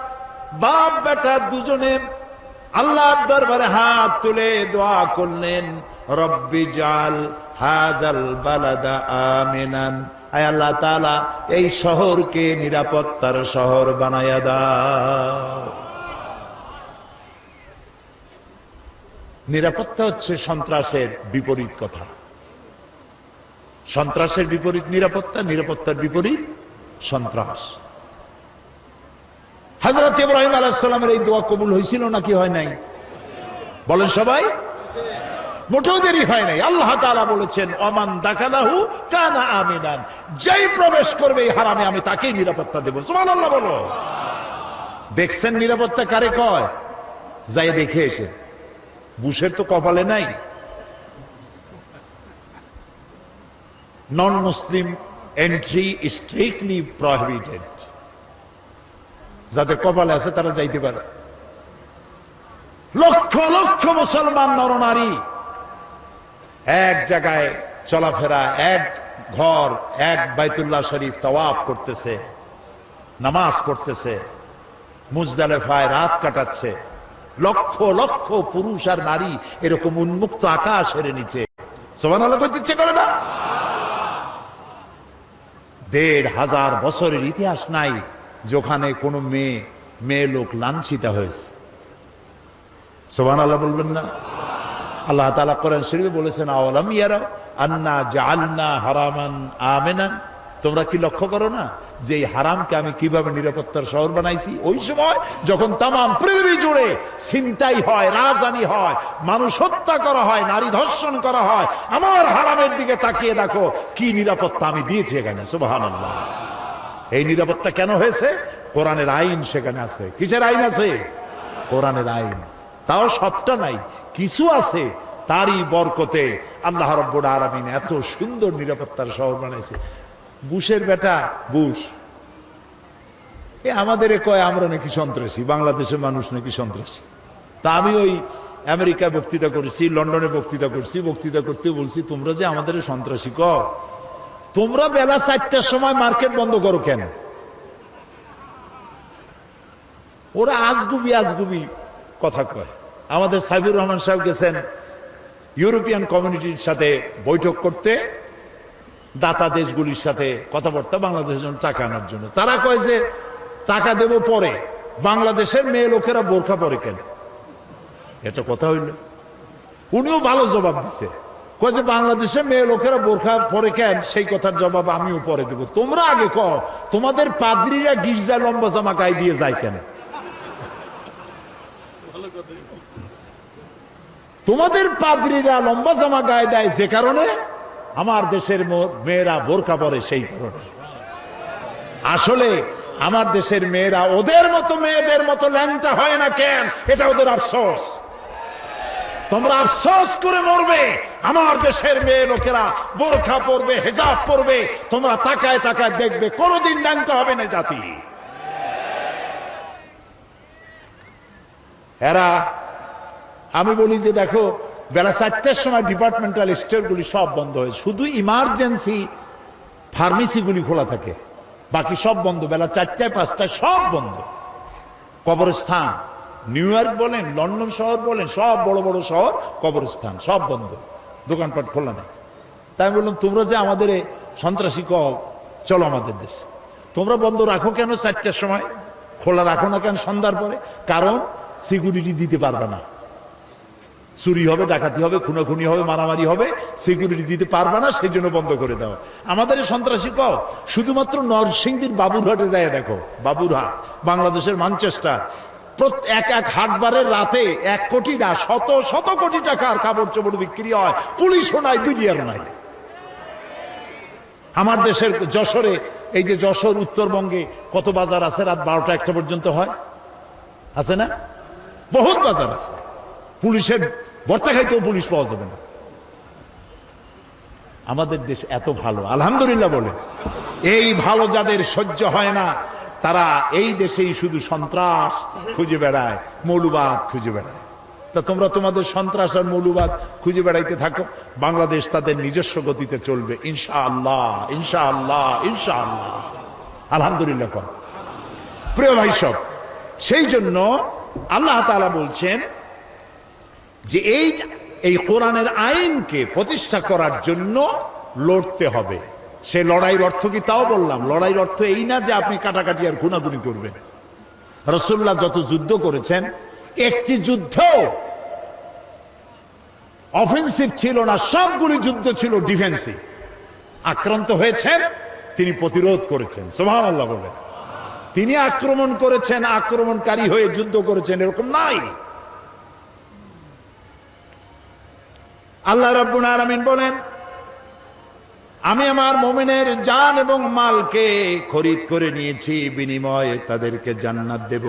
বাপ বেটা দুজনে আল্লাহর দরবারে হাত তুলে দোয়া করলেন, রব্বি জাল হাযাল বালাদা আমিনান, আয় আল্লাহ তাআলা এই শহরকে নিরাপত্তার শহর বানায়া দাও। নিরাপত্তা হচ্ছে সন্ত্রাসের বিপরীত কথা। সন্ত্রাসের বিপরীত নিরাপত্তা, নিরাপত্তার বিপরীত সন্ত্রাস। হযরত ইব্রাহিম আলাইহিস সালামের এই দোয়া কবুল হয়েছিল নাকি হয় নাই? বলেন সবাই। মোটেও দেরি হয় নাই। আল্লাহ তাআলা বলেছেন, ওমান দাখালাহু কানা আমিনান, যেই প্রবেশ করবে এই হারামে আমি তাকেই নিরাপত্তা দেব। সুবহানাল্লাহ বলো। দেখছেন নিরাপত্তা কারে কয়? যাই দেখে এসে। বুশের তো কপালে নাই। নন মুসলিম এন্ট্রি স্ট্রিক্টলি প্রহিবিটেড। যাদের কপালে আছে তারা যাইতে পারে। লক্ষ লক্ষ মুসলমান নরনারী এক জায়গায় চলাফেরা, এক ঘর, এক বাইতুল্লাহ শরীফ তাওয়াফ করতেছে, নামাজ পড়তেছে, মুজদালিফায় রাত কাটাচ্ছে। লক্ষ লক্ষ পুরুষ আর নারী এরকম উন্মুক্ত আকাশের নিচে সুবহানাল্লাহ কইতে ইচ্ছে করে না? ১৫০০ বছরের ইতিহাস নাই যেখানে কোনো মেয়ে লোক লাঞ্ছিত হয়েছে। সুবহানাল্লাহ বলবেন না? আল্লাহ তাআলা কোরআন শরীফে বলেছেন, আওয়ালাম ইয়ারা আন্না জাআলনা হারামান আমিনান, তোমরা কি লক্ষ্য করো না যে এই হারামকে আমি কিভাবে নিরাপত্তার শহর বানাইছি? ওই সময় যখন তাম পৃথিবী জুড়ে ছিনতাই হয়, রাজধানী হয়, মানুষ হত্যা করা হয়, নারী ধর্ষণ করা হয়, আমার হারামের দিকে তাকিয়ে দেখো কি নিরাপত্তা আমি দিয়েছি এখানে। সুবহানাল্লাহ। এই নিরাপত্তা কেন হয়েছে? কোরআনের আইন সেখানে আছে। কিসের আইন আছে? কোরআনের আইন। তাও সবটা নাই, কিছু আছে। তারই বরকতে আল্লাহ রাব্বুল আলামিন এত সুন্দর নিরাপত্তার শহর বানাইছে। বুশের বেটা বুশ আমাদের কয় আমরা নাকি সন্ত্রাসী, বাংলাদেশের মানুষ নাকি সন্ত্রাসী। তা আমি ওই আমেরিকায় বক্তৃতা করেছি, লন্ডনে বক্তৃতা করছি, বক্তৃতা করতে বলছি, তোমরা যে আমাদের সন্ত্রাসী কও, তোমরা বেলা ৪টার সময় মার্কেট বন্ধ করো কেন? ওরা আজগুবি কথা কয়। আমাদের সাইবুর রহমান সাহেব গেছেন ইউরোপিয়ান কমিউনিটির সাথে বৈঠক করতে, দাতা দেশগুলির সাথে কথাবার্তা, বাংলাদেশের জন্য টাকা আনার জন্য। তারা কয় যে টাকা দেব পরে, বাংলাদেশের মেয়ে লোকেরা বোরখা পরে কেন? এটা কথা হইল? উনিও ভালো জবাব দিছে, কয় যে বাংলাদেশের মেয়ে লোকেরা বোরখা পরে কেন, সেই কথার জবাব আমিও পরে দেব। তোমরা আগে কও, তোমাদের পাদ্রীরা গির্জায় লম্বা জামা গায়ে দিয়ে যায় কেন? তোমাদের পাদ্রীরা লম্বা জামা গায়ে দেয় যে কারণে, আমার দেশের মেয়েরা বোরকা পরে সেই কারণে। আসলে আমার দেশের মেয়েরা ওদের মতো মেয়েদের মতো ল্যাংটা হয় না কেন, এটা ওদের আফসোস। তোমরা আফসোস করে মরবে, আমার দেশের মেয়ে লোকেরা বোরকা পরবে, হিজাব পরবে, তোমরা তাকায় তাকায় দেখবে কোনোদিন ল্যাংটা হবে না জাতি। এরা, আমি বলি যে দেখো বেলা ৪টার সময় ডিপার্টমেন্টাল স্টোরগুলি সব বন্ধ হয়, শুধু ইমার্জেন্সি ফার্মেসিগুলি খোলা থাকে, বাকি সব বন্ধ। বেলা ৪টায় ৫টায় সব বন্ধ। কবরস্থান, নিউ ইয়র্ক বলেন, লন্ডন শহর বলেন, সব বড় বড় শহর কবরস্থান সব বন্ধ, দোকানপাট খোলা নাই। তাই আমি বললাম, তোমরা যে আমাদের সন্ত্রাসী কও, চলো আমাদের দেশে। তোমরা বন্ধ রাখো কেন ৪টার সময়, খোলা রাখো না কেন সন্ধ্যার পরে? কারণ সিকিউরিটি দিতে পারবে না, চুরি হবে, ডাকাতি হবে, খুনাখুনি হবে, মারামারি হবে, সিকিউরিটি দিতে পারবে না, সেই জন্য বন্ধ করে দাও। আমাদের সন্ত্রাসী কও, শুধুমাত্র নরসিংদীর বাবুরহাটে যায় দেখো, বাবুরহাট বাংলাদেশের ম্যানচেস্টার, এক এক হাটবারের রাতে ১ কোটি না, শত শত কোটি টাকার কাপড় চোপড় বিক্রি হয়, পুলিশও নাই, বিডিআর নাই। আমার দেশের যশোরে, এই যে যশোর উত্তরবঙ্গে কত বাজার আছে রাত ১২টা ১টা পর্যন্ত হয়, আছে না? বহুত বাজার আছে, পুলিশের ভর্তা খাইতেও পুলিশ পাওয়া যাবে না। আমাদের দেশ এত ভালো, আলহামদুলিল্লাহ বলে। এই ভালো যাদের সহ্য হয় না, তারা এই দেশেই শুধু সন্ত্রাস খুঁজে বেড়ায়, মৌলবাদ খুঁজে বেড়ায়। তা তোমরা তোমাদের সন্ত্রাস আর মৌলবাদ খুঁজে বেড়াইতে থাকো, বাংলাদেশ তাদের নিজস্ব গতিতে চলবে ইনশাআল্লাহ, ইনশাআল্লাহ, ইনশাআল্লাহ। আলহামদুলিল্লাহ কর। প্রিয় ভাই সব, সেই জন্য আল্লাহ তাআলা বলছেন যে এই কোরআনের আইনকে প্রতিষ্ঠা করার জন্য লড়তে হবে। সে লড়াইয়ের অর্থ কি তাও বললাম। লড়াইয়ের অর্থ এই না যে আপনি কাটাকাটি আর খুনাখুনি করবেন। রাসূলুল্লাহ যত যুদ্ধ করেছেন, একটি যুদ্ধ অফেন্সিভ ছিল না, সবগুলি যুদ্ধ ছিল ডিফেন্সিভ। আক্রান্ত হয়েছেন, তিনি প্রতিরোধ করেছেন, সুবহানাল্লাহ বলে। তিনি আক্রমণ করেছেন, আক্রমণকারী হয়ে যুদ্ধ করেছেন, এরকম নাই। আল্লাহ রাব্বুল আলামিন বলেন, আমি আমার মুমিনের জান এবং মালকে খরিদ করে নিয়েছি, বিনিময়ে তাদেরকে জান্নাত দেব।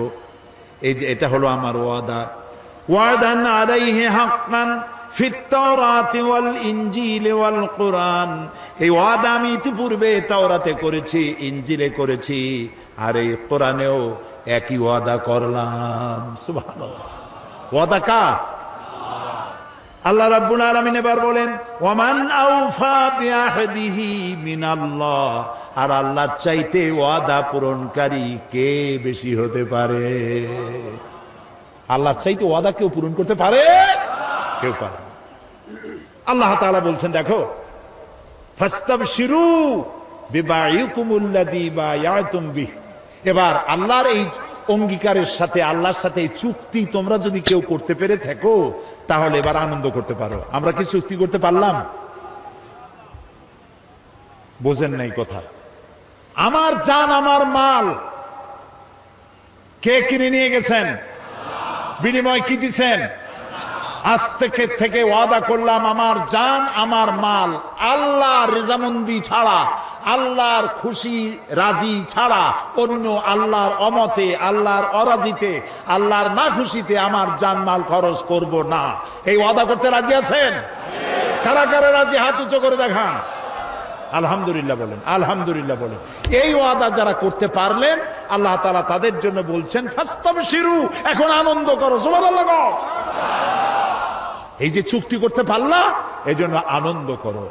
এই যে এটা হলো আমার ওয়াদা। ওয়াদান আলাইহি হাক্কান ফিত তাওরাতি ওয়াল ইনজিল ওয়াল কুরআন। এই ওয়াদা আমি ইতিপূর্বে তাওরাতে করেছি, ইনজিলে করেছি, আর এই কোরআনেও একই ওয়াদা করলাম। সুবহানাল্লাহ। ওয়াদা কার? আল্লাহ রাব্বুল আলামিন এবার বলেন, ওয়ামান আউফা বিআহদিহি মিনাল্লাহ। আর আল্লাহর চাইতে ওয়াদা পূরণকারী কে বেশি হতে পারে? আল্লাহর চাইতে ওয়াদা কেউ পূরণ করতে পারে? কেউ পারে না। আল্লাহ তাআলা বলছেন, দেখো, ফাস্তাবশিরু বিবাইকুমুল্লাযী বায়াতুম বিহ। এবার আল্লাহর এই অঙ্গীকারের সাথে, আল্লাহর সাথে এই চুক্তি তোমরা যদি কেউ করতে পেরে থাকো, তাহলে এবার আনন্দ করতে পারো। আমরা কি চুক্তি করতে পারলাম? বোঝেন নাই কথা। আমার জান, আমার মাল কে কিনে নিয়ে গেছেন? বিনিময় কি দিছেন? আজ থেকে ওয়াদা করলাম, আমার জান, আমার মাল আল্লাহর রেজামন্দি ছাড়া, আল্লাহর খুশি রাজি ছাড়া, অন্য আল্লাহর অমতে, আল্লাহর অরাজিতে, আল্লাহর না খুশিতে আমার জান মাল খরচ করব না। এই ওয়াদা করতে রাজি আছেন? কারা কারা রাজি? হাত উঁচু করে দেখান। আলহামদুলিল্লাহ বলেন, আলহামদুলিল্লাহ বলেন। এই ওয়াদা যারা করতে পারলেন, আল্লাহ তাআলা তাদের জন্য বলছেন, ফাস্তাবশিরু, এখন আনন্দ করো। সুবহানাল্লাহ। এই যে চুক্তি করতে পারলা, এই জন্য আনন্দ করো।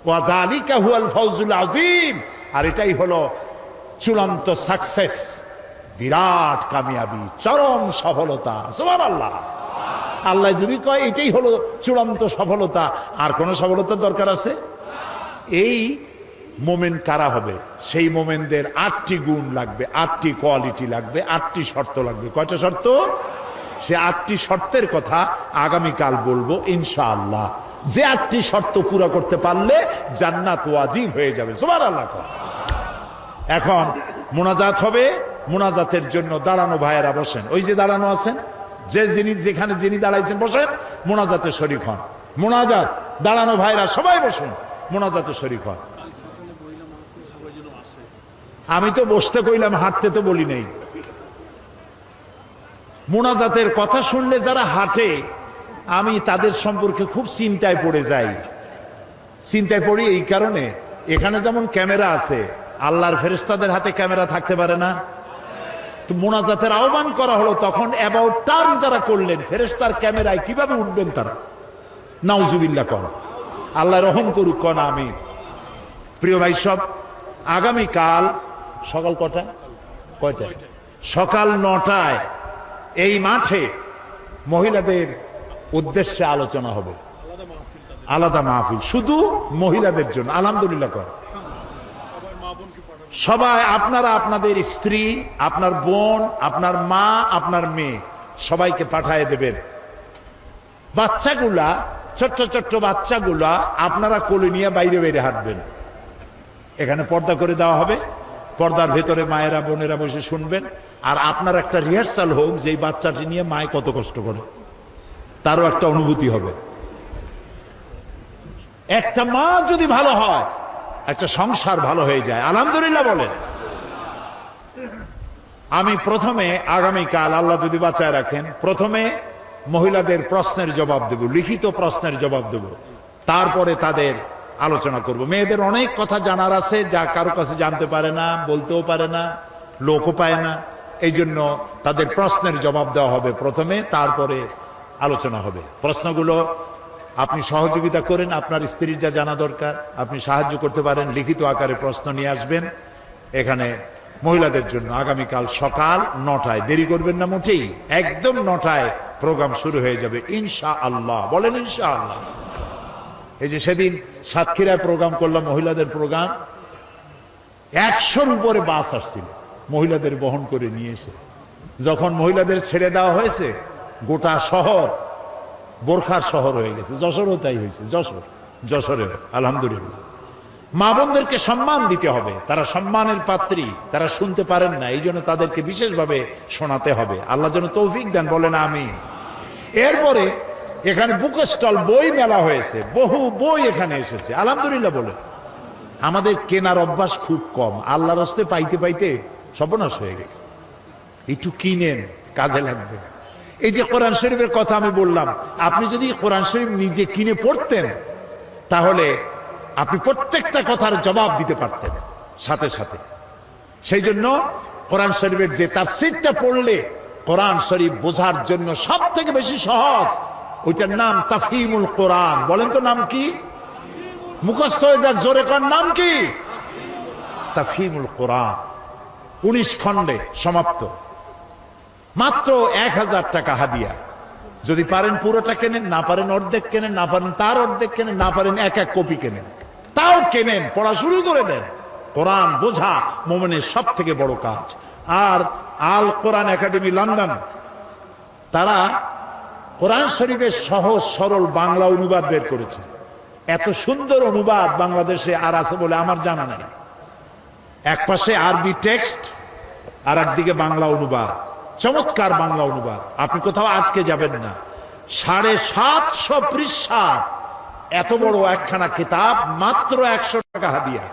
ওয়া যালিকা হুয়াল ফাউজুল আযীম। আর এটাই হলো চূড়ান্ত সাকসেস, বিরাট কামিয়াবি, চরম সফলতা। সুবহানাল্লাহ। আল্লাহ যদি কয় এটাই হলো চূড়ান্ত সফলতা, আর কোন সফলতার দরকার আছে? এই মোমেন কারা হবে? সেই মোমেনদের 8টি গুণ লাগবে, 8টি কোয়ালিটি লাগবে, 8টি শর্ত লাগবে। কয়টা শর্ত? সে 8টি শর্তের কথা আগামীকাল বলবো ইনশাআল্লাহ। যে 8টি শর্ত পুরো করতে পারলে জান্নাত ওয়াজিব হয়ে যাবে। সুবহানাল্লাহ। এখন মুনাজাত হবে। মুনাজাতের জন্য দাঁড়ানো ভাইয়েরা বসেন। ওই যে দাঁড়ানো আছেন, যেখানে যিনি দাঁড়াইছেন বসেন, মুনাজাতে শরীক হন। মুনাজাত, দাঁড়ানো ভাইরা সবাই বসুন, মুনাজাতে শরীক হন। আমি তো বসতে কইলাম, হাঁটতে তো বলি নেই। মুনাজাতের কথা শুনলে যারা হাঁটে, আমি তাদের সম্পর্কে খুব চিন্তায় পড়ে যাই। চিন্তায় পড়ি এই কারণে, এখানে যেমন ক্যামেরা আছে, আল্লাহর ফেরেশতাদের হাতে ক্যামেরা থাকতে পারে না? তো মুনাজাতের আহ্বান করা হলো, তখন অ্যাবাউট টার্ন যারা করলেন, ফেরেশতার ক্যামেরায় কিভাবে উঠবেন তারা? নাউজুবিল্লাহ কর। আল্লাহ রহম করুক, কন আমিন। প্রিয় ভাই সব, আগামীকাল সকাল কটায়? সকাল 9টায় এই মাঠে মহিলাদের উদ্দেশ্যে আলোচনা হবে, আলাদা মাহফিল, শুধু মহিলাদের জন্য। আলহামদুলিল্লাহ কর। সবাই আপনারা আপনাদের স্ত্রী, আপনার বোন, আপনার মা, আপনার মেয়ে সবাইকে পাঠিয়ে দেবেন। বাচ্চাগুলা, ছোট্ট ছোট্ট বাচ্চাগুলা আপনারা কোলে নিয়ে বাইরে বাইরে হাঁটবেন। এখানে পর্দা করে দেওয়া হবে, পর্দার ভেতরে মায়েরা বোনেরা বসে শুনবেন। আর আপনার একটা রিহার্সাল হোক যে এই বাচ্চাটি নিয়ে মায় কত কষ্ট করে, তারও একটা অনুভূতি হবে। একটা মা যদি ভালো হয়, একটা সংসার ভালো হয়ে যায়। আলহামদুলিল্লাহ বলেন। আমি প্রথমে আগামীকাল আল্লাহ যদি বাঁচায় রাখেন, প্রথমে মহিলাদের প্রশ্নের জবাব দেব, লিখিত প্রশ্নের জবাব দেব। তারপরে তাদের আলোচনা করব। মেয়েদের অনেক কথা জানার আছে, যা কারো কাছে জানতে পারে না, বলতেও পারে না, লোকও পায় না। এই জন্য তাদের প্রশ্নের জবাব দেওয়া হবে প্রথমে, তারপরে আলোচনা হবে। প্রশ্নগুলো আপনি সহযোগিতা করেন, আপনার স্ত্রীর যা জানা দরকার আপনি সাহায্য করতে পারেন। লিখিত আকারে প্রশ্ন নিয়ে আসবেন এখানে মহিলাদের জন্য। আগামীকাল সকাল 9টায়, দেরি করবেন না মোটেই, একদম 9টায় প্রোগ্রাম শুরু হয়ে যাবে ইনশাআল্লাহ। বলেন ইনশাআল্লাহ। এই যে সেদিন সাতক্ষীরায় প্রোগ্রাম করলাম, মহিলাদের প্রোগ্রাম, 100-র উপরে বাস আসছিল মহিলাদের বহন করে নিয়ে এসে। যখন মহিলাদের ছেড়ে দেওয়া হয়েছে, গোটা শহর বোরখার শহর হয়ে গেছে। যশোরও তাই হয়েছে, যশোরে আলহামদুলিল্লাহ। মা বোনদেরকে সম্মান দিতে হবে, তারা সম্মানের পাত্রী, তারা শুনতে পারেন না, এই জন্য তাদেরকে বিশেষভাবে শোনাতে হবে। আল্লাহ যেন তৌফিক দেন, বলেন আমিন। এরপরে এখানে বুক স্টল, বই মেলা হয়েছে, বহু বই এখানে এসেছে আলহামদুলিল্লাহ। বলে আমাদের কেনার অভ্যাস খুব কম, আল্লাহর হস্তে পাইতে পাইতে সর্বনাশ হয়ে গেছে। একটু কিনেন, কাজে লাগবে। এই যে কোরআন শরীফের কথা আমি বললাম, আপনি যদি কোরআন শরীফ নিজে কিনে পড়তেন তাহলে আপনি প্রত্যেকটা কথার জবাব দিতে পারতেন সাথে সাথে। সেই জন্য কোরআন শরীফের যে তাফসীরটা পড়লে কোরআন শরীফ বোঝার জন্য সব থেকে বেশি সহজ, ওইটার নাম তাফহিমুল কোরআন। বলেন তো নাম কি? মুখস্থ হয়ে যাক, জোরে কর, নাম কি? তাফহিমুল কোরআন। 19 খণ্ডে সমাপ্ত। মাত্র 1000 টাকা হাদিয়া। যদি পারেন পুরোটা কেনেন, না পারেন অর্ধেক কেনেন, না পারেন তার অর্ধেক কেনেন, না পারেন এক এক কপি কেনেন, তাও কেনেন, পড়া শুরু করে দেন। কোরআন বোঝা মুমিনের সব থেকে বড় কাজ। আর আল কোরআন একাডেমি লন্ডন, তারা কোরআন শরীফের সহজ সরল বাংলা অনুবাদ বের করেছে। এত সুন্দর অনুবাদ বাংলাদেশে আর আছে বলে আমার জানা নাই। এক পাশে আরবি টেক্সট, আর একদিকে বাংলা অনুবাদ, চমৎকার বাংলা অনুবাদ। আপনি কোথাও আটকে যাবেন না। 750 পৃষ্ঠার এত বড় একখানা কিতাব, মাত্র 100 টাকা হাদিয়া।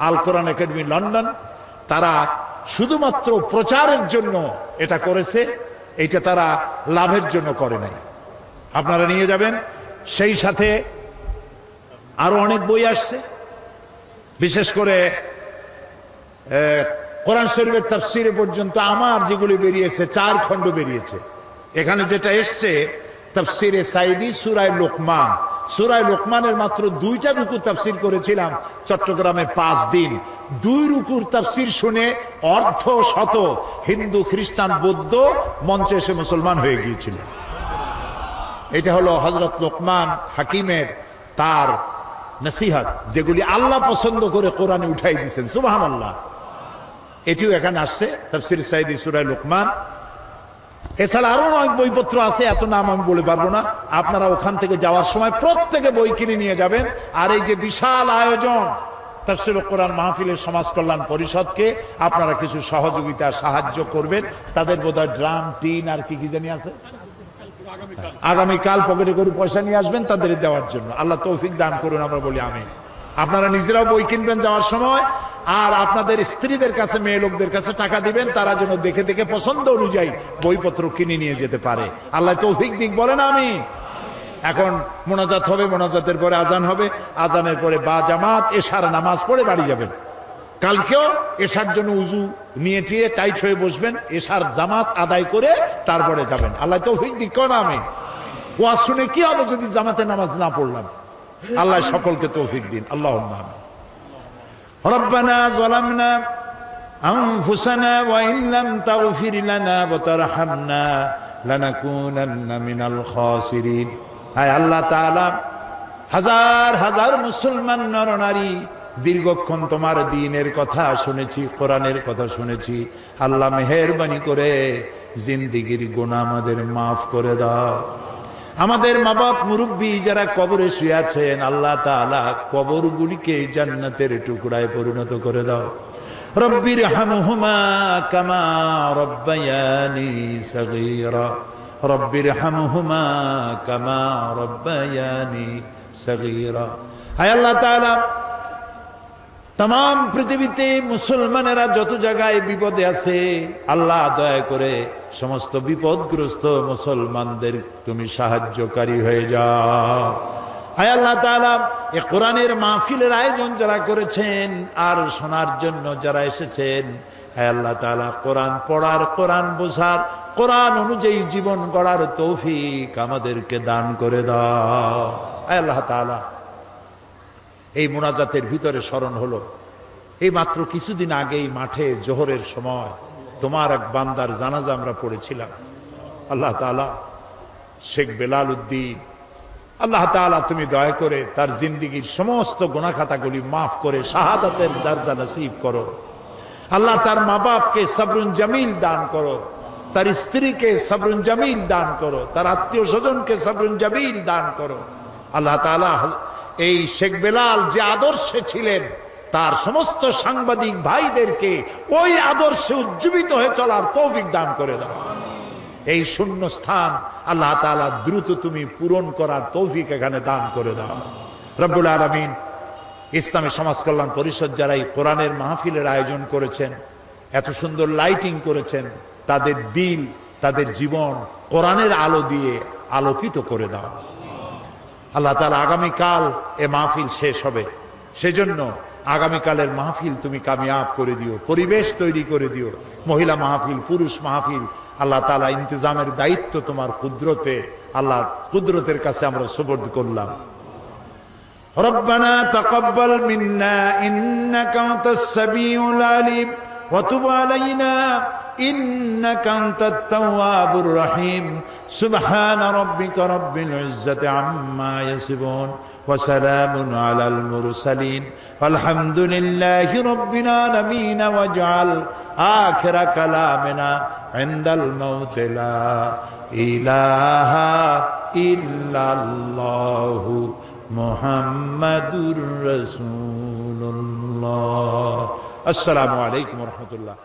আল কোরআন একাডেমি লন্ডন, তারা শুধুমাত্র প্রচারের জন্য এটা করেছে, এটা তারা লাভের জন্য করে নাই। আপনারা নিয়ে যাবেন। সেই সাথে আরো অনেক বই আসছে, বিশেষ করে কোরআন শরীফের তাফসীরে পর্যন্ত আমার যেগুলি বেরিয়েছে 4 খণ্ড বেরিয়েছে। এখানে যেটা এসছে তাফসীরে সাইদি সূরা লোকমান। সূরা লোকমানের মাত্র 2টা রুকু তাফসীর করেছিলাম চট্টগ্রামে 5 দিন। 2 রুকুর তাফসীর শুনে অর্ধ শত হিন্দু, খ্রিস্টান, বৌদ্ধ মঞ্চে এসে মুসলমান হয়ে গিয়েছিল। এটা হলো হযরত লোকমান হাকিমের তার নসিহত, যেগুলি আল্লাহ পছন্দ করে কোরআনে উঠাই দিয়েছেন। সুবহানাল্লাহ। এটিও এখানে আসছে তাফসীর সাইদি সূরা লোকমান। এছাড়া আরো অনেক বইপত্র আছে, এত নাম আমি বলে পারবো না। আপনারা ওখান থেকে যাওয়ার সময় প্রত্যেকে বই কিনে নিয়ে যাবেন। আর এই যে বিশাল আয়োজন তাফসীরুল কোরআন মাহফিলের সমাজ কল্যাণ পরিষদকে আপনারা কিছু সহযোগিতা সাহায্য করবেন। তাদের বোধহয় ড্রাম, টিন আর কি কি জানি আছে, আগামীকাল পকেটে করে পয়সা নিয়ে আসবেন তাদের দেওয়ার জন্য। আল্লাহ তৌফিক দান করুন, আমরা বলি আমিন। আপনারা নিজেরাও বই কিনবেন যাওয়ার সময়, আর আপনাদের স্ত্রীদের কাছে, মেয়ে লোকদের কাছে টাকা দিবেন, তারা যেন দেখে দেখে পছন্দ অনুযায়ী বইপত্র কিনে নিয়ে যেতে পারে। আল্লাহ তৌফিক দিক, বলেন আমিন। এখন মোনাজাত হবে, মোনাজাতের পরে আজান হবে, আজানের পরে বা জামাত এশার নামাজ পড়ে বাড়ি যাবেন। কালকেও এশার জন্য উজু নিয়ে টিয়ে টাইট হয়ে বসবেন, এশার জামাত আদায় করে তারপরে যাবেন। আল্লাহ তৌফিক দিক, কোন আমিন। ওয়াজ শুনে কি হবে যদি জামাতে নামাজ না পড়লাম? আল্লাহ সকলকে তৌফিক দিন, আল্লাহুম্মা আমিন। রব্বানা যালামনা আনফুসানা ওয়া ইন লাম তাগফির লানা ওয়া তারহামনা লানাকুনান্না মিনাল খাসিরিন। হায় আল্লাহ তাআলা, হাজার হাজার মুসলমান নরনারী দীর্ঘক্ষণ তোমার দ্বীনের কথা শুনেছি, কোরআনের কথা শুনেছি। আল্লাহ মেহেরবানি করে জিন্দেগীর গুনাহ আমাদের মাফ করে দাও। আমাদের মা বাপ মুরব্বী যারা কবরে শুয়ে আছেন, আল্লাহ তাআলা কবরগুলিকে জান্নাতের টুকরায় পরিণত করে দাও। রব্বির হামহুমা কামা রব্বায়ানি সগীরা, রব্বির হামহুমা কামা রব্বায়ানি সগীরা। হায় আল্লাহ তাআলা, তাম পৃথিবীতে মুসলমানেরা যত জায়গায় বিপদে আছে, আল্লাহ দয়া করে সমস্ত বিপদগ্রস্ত মুসলমানদের তুমি সাহায্যকারী হয়ে যাও। হায় আল্লাহ তাআলা, এ কোরআনের মাহফিলের আয়োজন যারা করেছেন আর শোনার জন্য যারা এসেছেন, হে আল্লাহ তাআলা কোরআন পড়ার, কোরআন বোঝার, কোরআন অনুযায়ী জীবন গড়ার তৌফিক আমাদেরকে দান করে দাও। হে আল্লাহ তাআলা, এই মুনাজাতের ভিতরে স্মরণ হলো, এই মাত্র কিছুদিন আগেই মাঠে জোহরের সময় তোমার এক বান্দার জানাজা আমরা পড়েছিলাম। আল্লাহ তাআলা শেখ বেলাল উদ্দিন, আল্লাহ তাআলা তুমি দয়া করে তার জিন্দেগীর সমস্ত গুনাহ খাতাগুলি মাফ করে শাহাদাতের দরজা নসিব করো। আল্লাহ তার মা বাপকে সবরুন জামিল দান করো, তার স্ত্রীকে সবরুন জামিল দান করো, তার আত্মীয় স্বজনকে সবরুন জামিল দান করো। আল্লাহ তাআলা এই শেখ বেলাল যে আদর্শে ছিলেন, তার সমস্ত সাংবাদিক ভাইদেরকে ওই আদর্শে উজ্জীবিত হয়ে চলার তৌফিক দান করে দাও। এই শূন্য স্থান আল্লাহ তাআলা দ্রুত তুমি পূরণ করার তৌফিক এখানে দান করে দাও রব্বুল আলামিন। ইসলামী সমাজ কল্যাণ পরিষদ যারা এই কোরআনের মাহফিলের আয়োজন করেছেন, এত সুন্দর লাইটিং করেছেন, তাদের দিল, তাদের জীবন কোরআনের আলো দিয়ে আলোকিত করে দাও আল্লাহ তাআলা। আগামীকাল এ মাহফিল শেষ হবে, সেজন্য আগামীকালের মাহফিল তুমি কামিয়াব করে দিও, পরিবেশ তৈরি করে দিও। মহিলা মাহফিল, পুরুষ মাহফিল, আল্লাহ তাআলা ইন্তজামের দায়িত্ব তোমার কুদরতে, আল্লাহ কুদরতের কাছে আমরা সুপর্দ করলাম। রব্বানা তাকাব্বাল মিন্না ইন্নাকা আনতাস সামিউল আলিম ওয়া তুব আলাইনা ইন্নাকা আনতাত তাওয়াবুর রহিম। সুবহানা রাব্বিকা রাব্বিল ইজ্জাতি আম্মা ইয়াসিফুন ওয়া সালামুন আলাল মুরসালিন আলহামদুলিল্লাহি রাব্বিল আলামিন। ওয়াজআল আখিরা কালামিনা ইনদাল মাউত লা ইলাহা ইল্লাল্লাহু মুহাম্মাদুর রাসূলুল্লাহ। আসসালামু আলাইকুম ওয়া রাহমাতুল্লাহ।